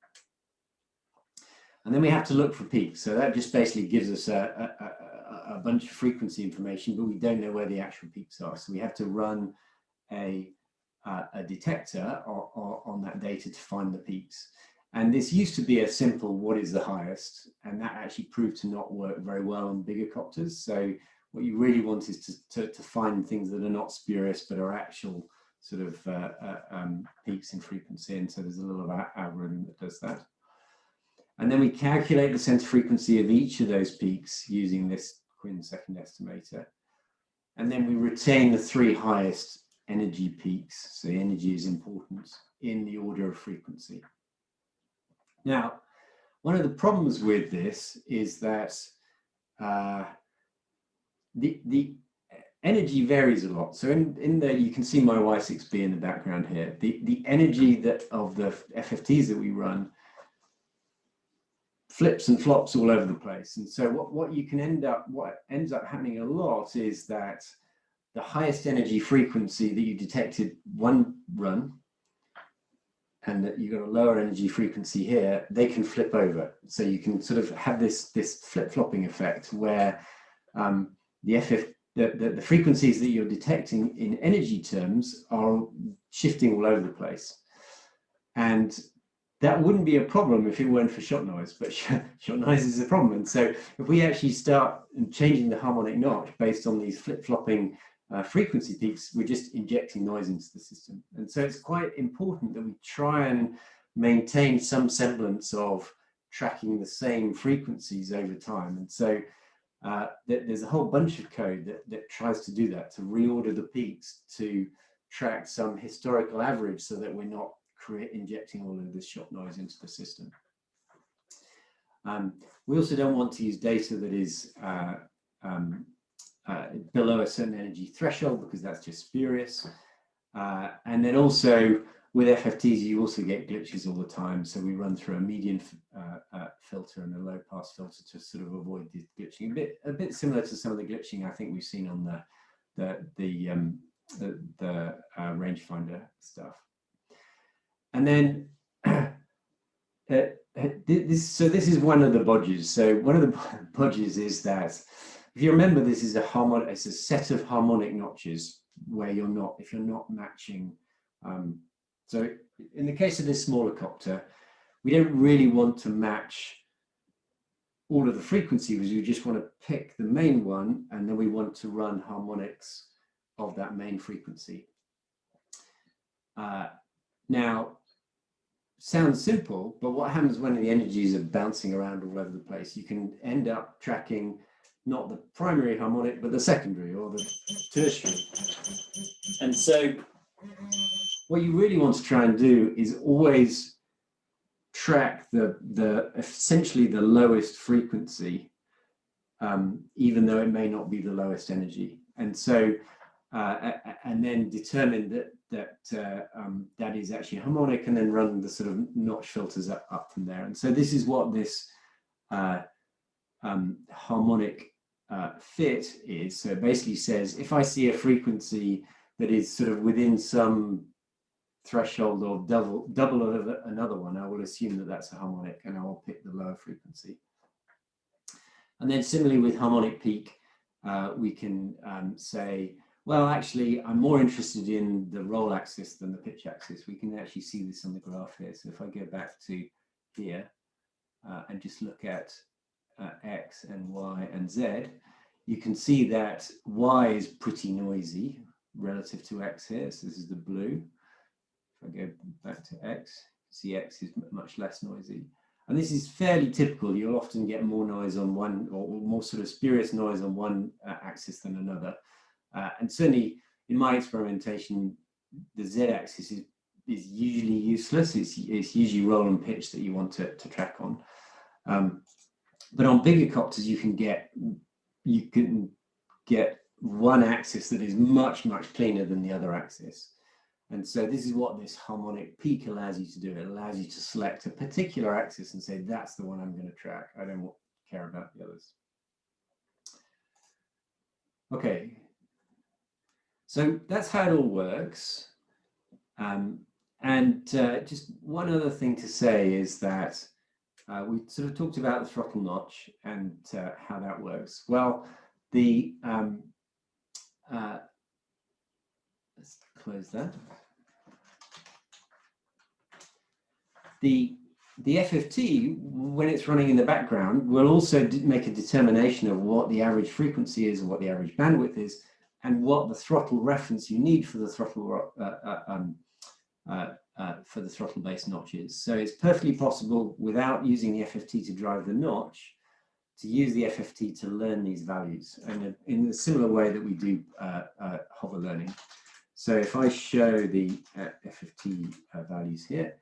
And then we have to look for peaks. So that just basically gives us a bunch of frequency information, but we don't know where the actual peaks are. So we have to run a detector on that data to find the peaks. And this used to be a simple, what is the highest? And that actually proved to not work very well on bigger copters. So what you really want is to find things that are not spurious, but are actual sort of peaks in frequency. And so there's a little algorithm that does that. And then we calculate the center frequency of each of those peaks using this Quinn second estimator. And then we retain the 3 highest energy peaks. So the energy is important in the order of frequency. Now, one of the problems with this is that the energy varies a lot. So in there, you can see my Y6B in the background here. The energy of the FFTs that we run flips and flops all over the place. And so what ends up happening a lot is that the highest energy frequency that you detected one run, and that you've got a lower energy frequency here, they can flip over. So you can sort of have this flip-flopping effect where the frequencies that you're detecting in energy terms are shifting all over the place. And that wouldn't be a problem if it weren't for shot noise, but shot noise is a problem. And so if we actually start changing the harmonic notch based on these flip-flopping frequency peaks, we're just injecting noise into the system. And so it's quite important that we try and maintain some semblance of tracking the same frequencies over time. And so there's a whole bunch of code that tries to do that, to reorder the peaks to track some historical average so that we're not injecting all of this shot noise into the system. We also don't want to use data that is below a certain energy threshold, because that's just spurious. And then also with FFTs, you also get glitches all the time. So we run through a median filter and a low pass filter to sort of avoid the glitching. A bit similar to some of the glitching I think we've seen on the rangefinder stuff. And then this is one of the bodges. So one of the bodges is that, if you remember, this is it's a set of harmonic notches where if you're not matching. So in the case of this smaller copter, we don't really want to match all of the frequencies. We just want to pick the main one, and then we want to run harmonics of that main frequency. Now, sounds simple, but what happens when the energies are bouncing around all over the place? You can end up tracking not the primary harmonic, but the secondary or the tertiary. And so what you really want to try and do is always track essentially the lowest frequency, even though it may not be the lowest energy. And so, and then determine that is actually harmonic, and then run the sort of notch filters up from there. And so this is what this harmonic fit is, so it basically says, if I see a frequency that is sort of within some threshold or double of another one, I will assume that that's a harmonic and I will pick the lower frequency. And then similarly with harmonic peak, we can say, well, actually, I'm more interested in the roll axis than the pitch axis. We can actually see this on the graph here. So if I go back to here and just look at X and Y and Z, you can see that Y is pretty noisy relative to X here. So this is the blue. If I go back to X, see X is much less noisy. And this is fairly typical. You'll often get more noise on one, or more sort of spurious noise on one axis than another. And certainly in my experimentation, the Z-axis is usually useless. It's usually roll and pitch that you want to track on. But on bigger copters, you can get one axis that is much, much cleaner than the other axis. And so this is what this harmonic peak allows you to do. It allows you to select a particular axis and say, that's the one I'm going to track. I don't care about the others. Okay. So that's how it all works. Just one other thing to say is that we sort of talked about the throttle notch and how that works. Well, let's close that. The FFT, when it's running in the background, will also make a determination of what the average frequency is, or what the average bandwidth is, and what the throttle reference you need for the throttle based notches. So it's perfectly possible, without using the FFT to drive the notch, to use the FFT to learn these values, and in a similar way that we do hover learning. So if I show the FFT values here,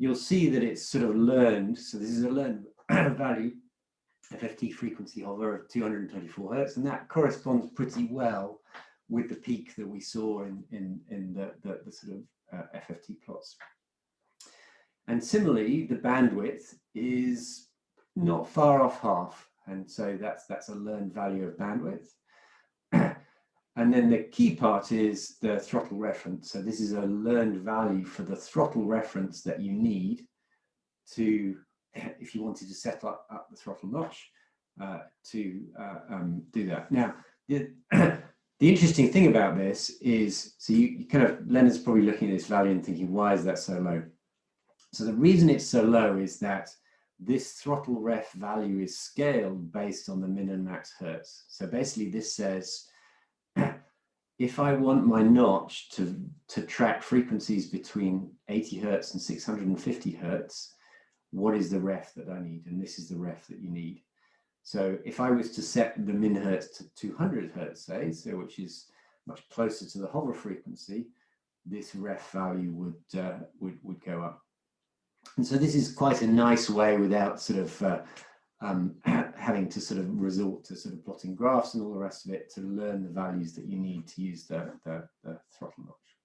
you'll see that it's sort of learned. So this is a learned value, FFT frequency hover of 224 hertz, and that corresponds pretty well with the peak that we saw in the sort of FFT plots. And similarly, the bandwidth is not far off half, and so that's a learned value of bandwidth. And then the key part is the throttle reference. So this is a learned value for the throttle reference that you need to, if you wanted to set up the throttle notch, to do that. Now, the interesting thing about this is, so you kind of, Leonard's probably looking at this value and thinking, why is that so low? So the reason it's so low is that this throttle ref value is scaled based on the min and max hertz. So basically this says, if I want my notch to track frequencies between 80 hertz and 650 hertz, what is the ref that I need? And this is the ref that you need. So if I was to set the min hertz to 200 hertz, say, so which is much closer to the hover frequency, this ref value would go up. And so this is quite a nice way, without sort of having to sort of resort to sort of plotting graphs and all the rest of it, to learn the values that you need to use the throttle notch.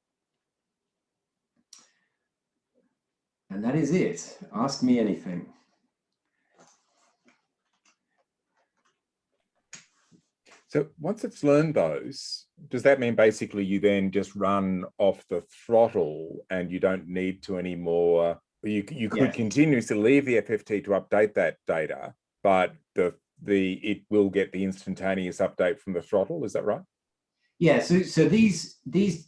And that is it. Ask me anything. So once it's learned those, does that mean basically you then just run off the throttle and you don't need to anymore? You could continuously leave the FFT to update that data, but it will get the instantaneous update from the throttle. Is that right? Yeah. So these. Do you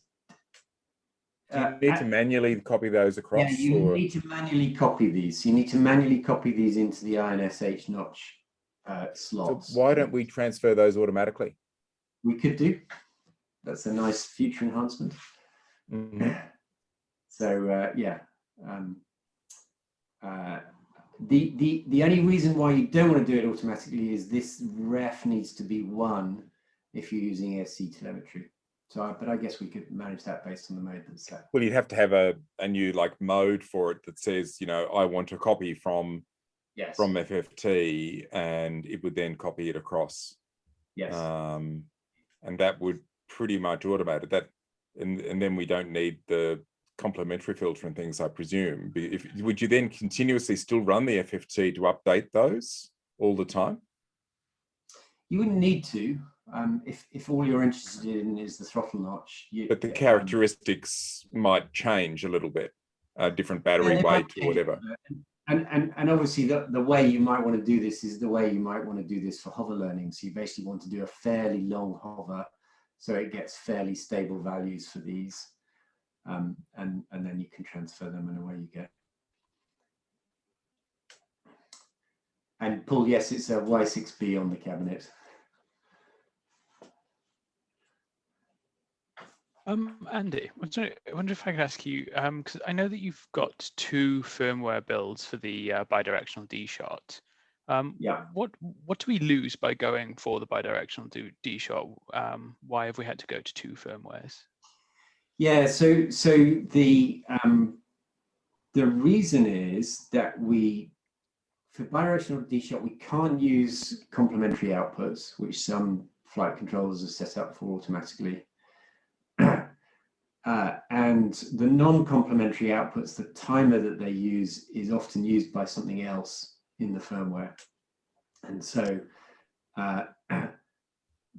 need to manually copy those across? Yeah, you need to manually copy these. You need to manually copy these into the INSH notch slots. So why don't we transfer those automatically? We could do. That's a nice future enhancement. Mm-hmm. So yeah. The only reason why you don't want to do it automatically is this ref needs to be 1 if you're using ESC telemetry. So, but I guess we could manage that based on the mode that's set. Well, you'd have to have a new like mode for it that says, you know, I want to copy from FFT, and it would then copy it across. Yes. And that would pretty much automate it. That, and then we don't need the complementary filter and things, I presume. Would you then continuously still run the FFT to update those all the time? You wouldn't need to. If all you're interested in is the throttle notch. But the characteristics might change a little bit, different battery weight or whatever. And obviously the way you might want to do this is the way you might want to do this for hover learning. So you basically want to do a fairly long hover so it gets fairly stable values for these. And then you can transfer them and away you go. And Paul, yes, it's a Y6B on the cabinet. Andy, I wonder if I could ask you, because I know that you've got 2 firmware builds for the bidirectional D-shot. Yeah. What do we lose by going for the bidirectional D-shot? Why have we had to go to 2 firmwares? Yeah, so the reason is that for bidirectional D-shot, we can't use complementary outputs, which some flight controllers are set up for automatically. And the non-complementary outputs, the timer that they use is often used by something else in the firmware. And so,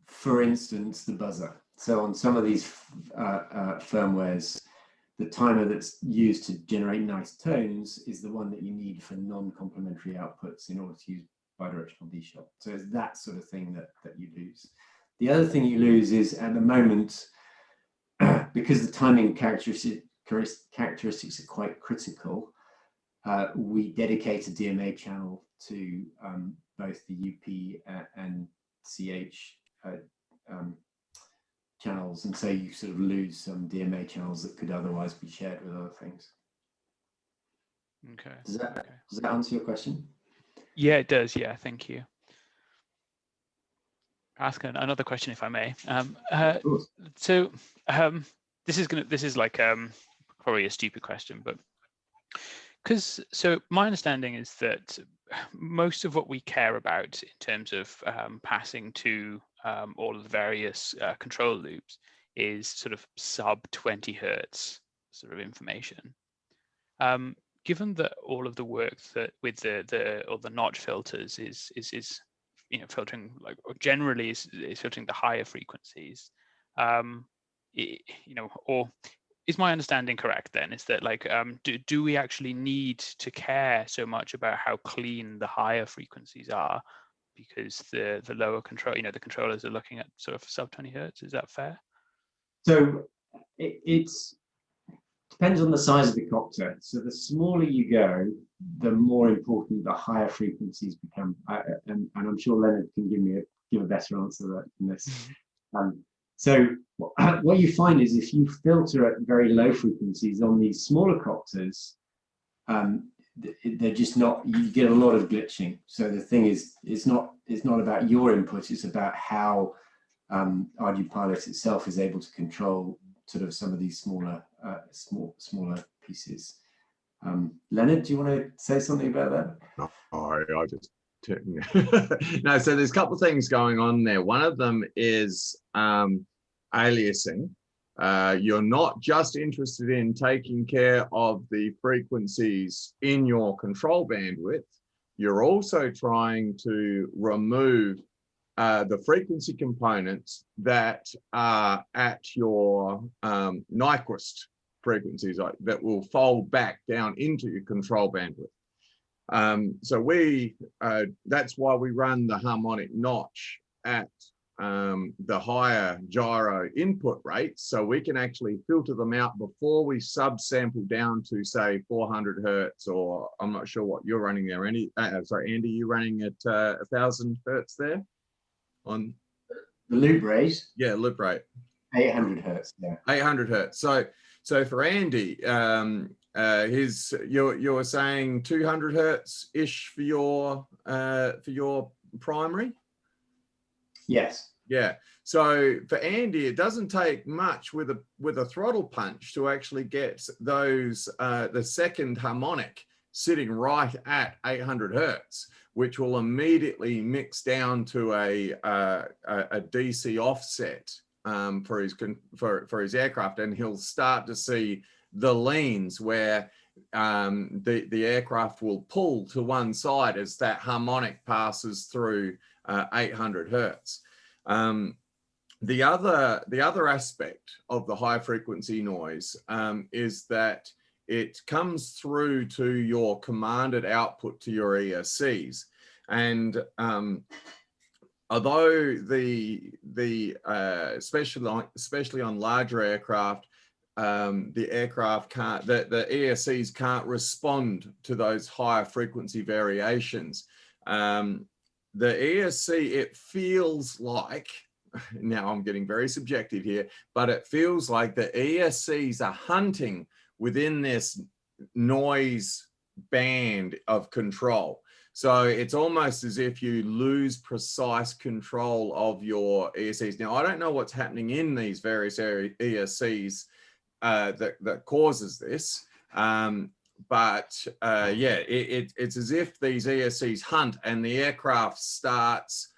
for instance, the buzzer. So on some of these firmwares, the timer that's used to generate nice tones is the one that you need for non-complementary outputs in order to use bidirectional D-shot. So it's that sort of thing that you lose. The other thing you lose is, at the moment, because the timing characteristics are quite critical, we dedicate a DMA channel to both the UP and CH channels, and so you sort of lose some DMA channels that could otherwise be shared with other things. Okay. Does that answer your question? Yeah, it does. Yeah, thank you. Ask another question, if I may. Of course. So this is like probably a stupid question, but so my understanding is that most of what we care about in terms of passing to all of the various control loops is sort of sub 20 hertz sort of information. Given that all of the work that with the notch filters is filtering, like, or generally is filtering the higher frequencies, or is my understanding correct then? Is that, like, do we actually need to care so much about how clean the higher frequencies are, because the lower control, the controllers are looking at sort of sub 20 hertz? Is that fair? So it depends on the size of the copter. So the smaller you go, the more important the higher frequencies become. And I'm sure Leonard can give a better answer than this. So what you find is, if you filter at very low frequencies on these smaller copters, they're just not, you get a lot of glitching. So the thing is, it's not about your input, it's about how ArduPilot itself is able to control sort of some of these smaller pieces. Leonard, do you want to say something about that? No, I just no. So there's a couple of things going on there. One of them is aliasing. You're not just interested in taking care of the frequencies in your control bandwidth. You're also trying to remove the frequency components that are at your Nyquist frequencies, that will fold back down into your control bandwidth. So that's why we run the harmonic notch at the higher gyro input rates, so we can actually filter them out before we subsample down to, say, 400 hertz, or I'm not sure what you're running there, Andy. Sorry, Andy, you're running at 1,000 hertz there on the loop rate? Yeah, loop rate. 800 hertz. Yeah. 800 hertz. So for Andy, you were saying 200 hertz ish for your primary. Yes. Yeah. So for Andy, it doesn't take much with a throttle punch to actually get those the second harmonic sitting right at 800 hertz, which will immediately mix down to a DC offset for his aircraft, and he'll start to see the leans where the aircraft will pull to one side as that harmonic passes through 800 hertz. The other aspect of the high frequency noise is that it comes through to your commanded output to your ESCs. And although especially on larger aircraft, the aircraft can't, the ESCs can't respond to those higher frequency variations. The ESC, it feels like, now I'm getting very subjective here, but it feels like the ESCs are hunting within this noise band of control. So it's almost as if you lose precise control of your ESCs. Now, I don't know what's happening in these various ESCs that causes this, but yeah, it's as if these ESCs hunt and the aircraft starts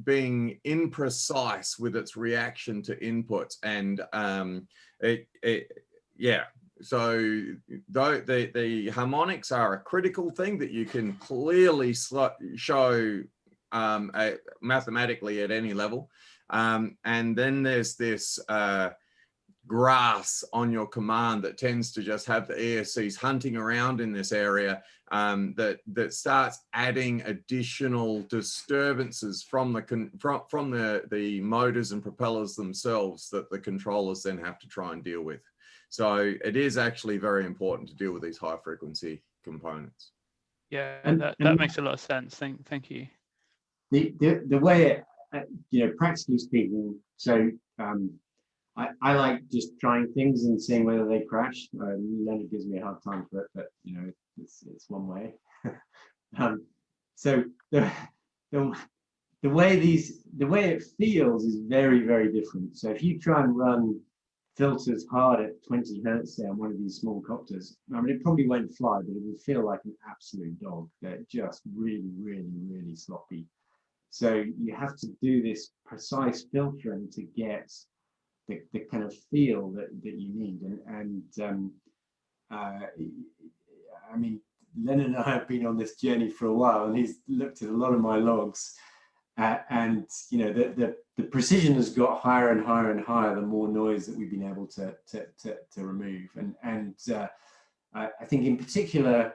being imprecise with its reaction to inputs, and yeah. So the harmonics are a critical thing that you can clearly show mathematically at any level, and then there's this grass on your command that tends to just have the ESCs hunting around in this area, that starts adding additional disturbances from the motors and propellers themselves that the controllers then have to try and deal with. So it is actually very important to deal with these high frequency components. Yeah, that makes a lot of sense. Thank you. The way, practically speaking, so I like just trying things and seeing whether they crash. Leonard gives me a hard time for it, but it's one way. So the way it feels is very, very different. So if you try and run filters hard at 20 hertz there on one of these small copters, I mean, it probably won't fly, but it will feel like an absolute dog. They're just really, really, really sloppy. So you have to do this precise filtering to get the kind of feel that you need. And I mean, Leonard and I have been on this journey for a while, and he's looked at a lot of my logs. And the precision has got higher and higher and higher the more noise that we've been able to remove. And I think in particular,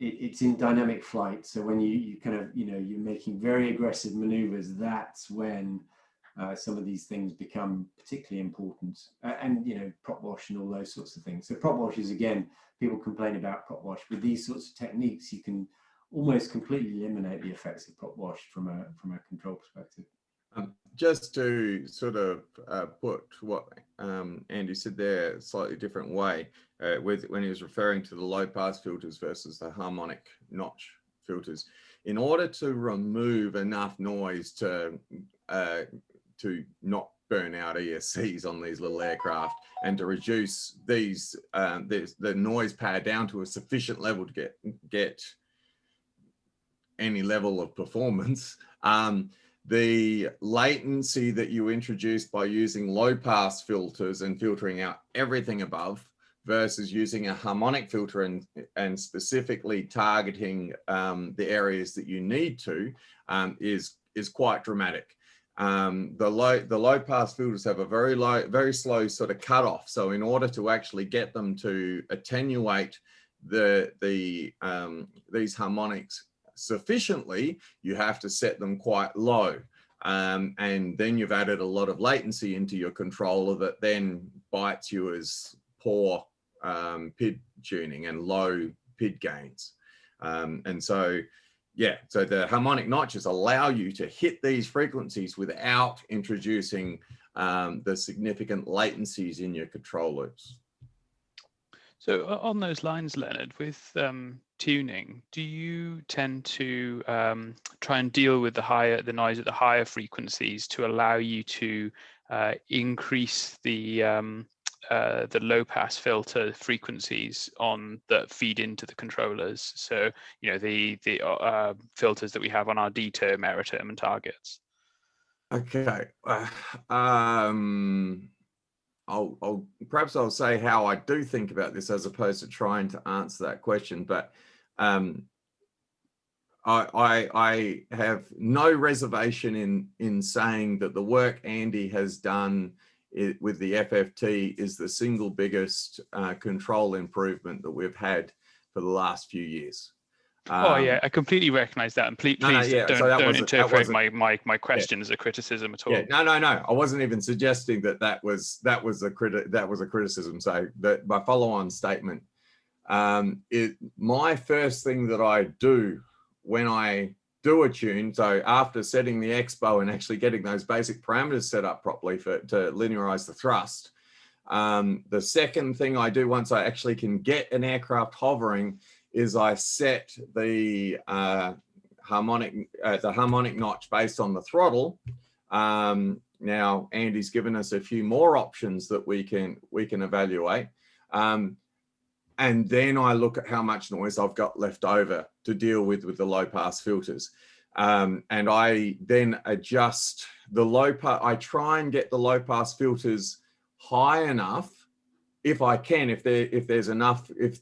it's in dynamic flight. So when you kind of you're making very aggressive maneuvers, that's when some of these things become particularly important. And prop wash and all those sorts of things. So prop wash is, again, people complain about prop wash. With these sorts of techniques, you can almost completely eliminate the effects of prop wash from a control perspective. Just to sort of put what Andy said there a slightly different way, when he was referring to the low pass filters versus the harmonic notch filters, in order to remove enough noise to not burn out ESCs on these little aircraft, and to reduce the noise pad down to a sufficient level to get any level of performance, the latency that you introduce by using low pass filters and filtering out everything above versus using a harmonic filter and specifically targeting the areas that you need to is quite dramatic. The low pass filters have a very slow sort of cutoff. So in order to actually get them to attenuate these harmonics sufficiently, you have to set them quite low, and then you've added a lot of latency into your controller that then bites you as poor PID tuning and low PID gains. And so so the harmonic notches allow you to hit these frequencies without introducing the significant latencies in your control loops. So on those lines, Leonard, with tuning, do you tend to try and deal with the noise at the higher frequencies to allow you to increase the low pass filter frequencies that feed into the controllers? So the filters that we have on our D term, error term, and targets. Okay. Perhaps I'll say how I do think about this as opposed to trying to answer that question. But I have no reservation in saying that the work Andy has done with the FFT is the single biggest control improvement that we've had for the last few years. Oh yeah, I completely recognise that, and please yeah, so don't interpret my question yeah, as a criticism at all. Yeah, no. I wasn't even suggesting that was a criticism. So that my follow-on statement, my first thing that I do when I do a tune, so after setting the expo and actually getting those basic parameters set up properly to linearize the thrust, the second thing I do once I actually can get an aircraft hovering is I set the harmonic notch based on the throttle. Now Andy's given us a few more options that we can evaluate. And then I look at how much noise I've got left over to deal with the low pass filters. And I then adjust the low pass. I try and get the low pass filters high enough, if I can, if there's enough, if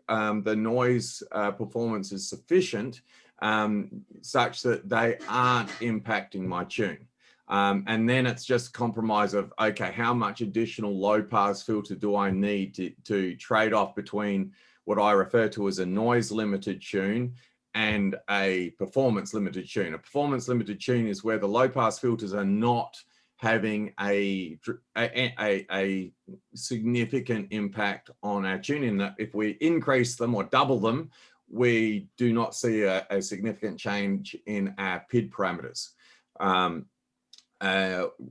the noise performance is sufficient, such that they aren't impacting my tune. And then it's just a compromise of, okay, how much additional low pass filter do I need to trade off between what I refer to as a noise limited tune and a performance limited tune. A performance limited tune is where the low pass filters are not having a significant impact on our tuning, that if we increase them or double them, we do not see a significant change in our PID parameters.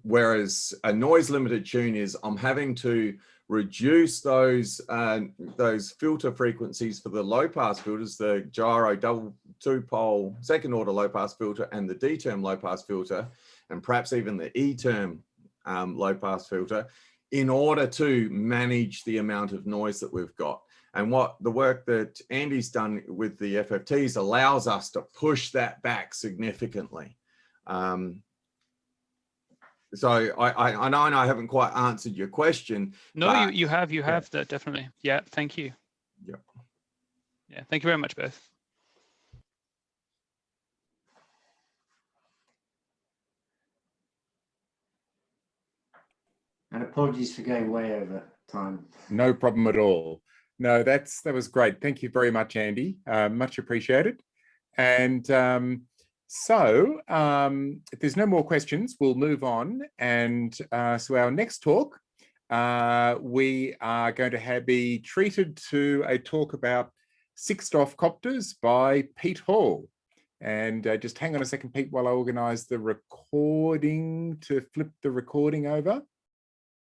Whereas a noise limited tune is I'm having to reduce those filter frequencies for the low pass filters, the gyro double two-pole second order low pass filter and the D-term low pass filter, and perhaps even the E-term low pass filter, in order to manage the amount of noise that we've got. And what the work that Andy's done with the FFTs allows us to push that back significantly. So I know I haven't quite answered your question. No, you have that, definitely. Yeah, thank you. Yeah. Yeah, thank you very much, both. And apologies for going way over time. No problem at all. No, that was great. Thank you very much, Andy. Much appreciated. And so if there's no more questions, we'll move on. And so our next talk, we are going to be treated to a talk about sixed-off copters by Pete Hall. And just hang on a second, Pete, while I organise the recording to flip the recording over.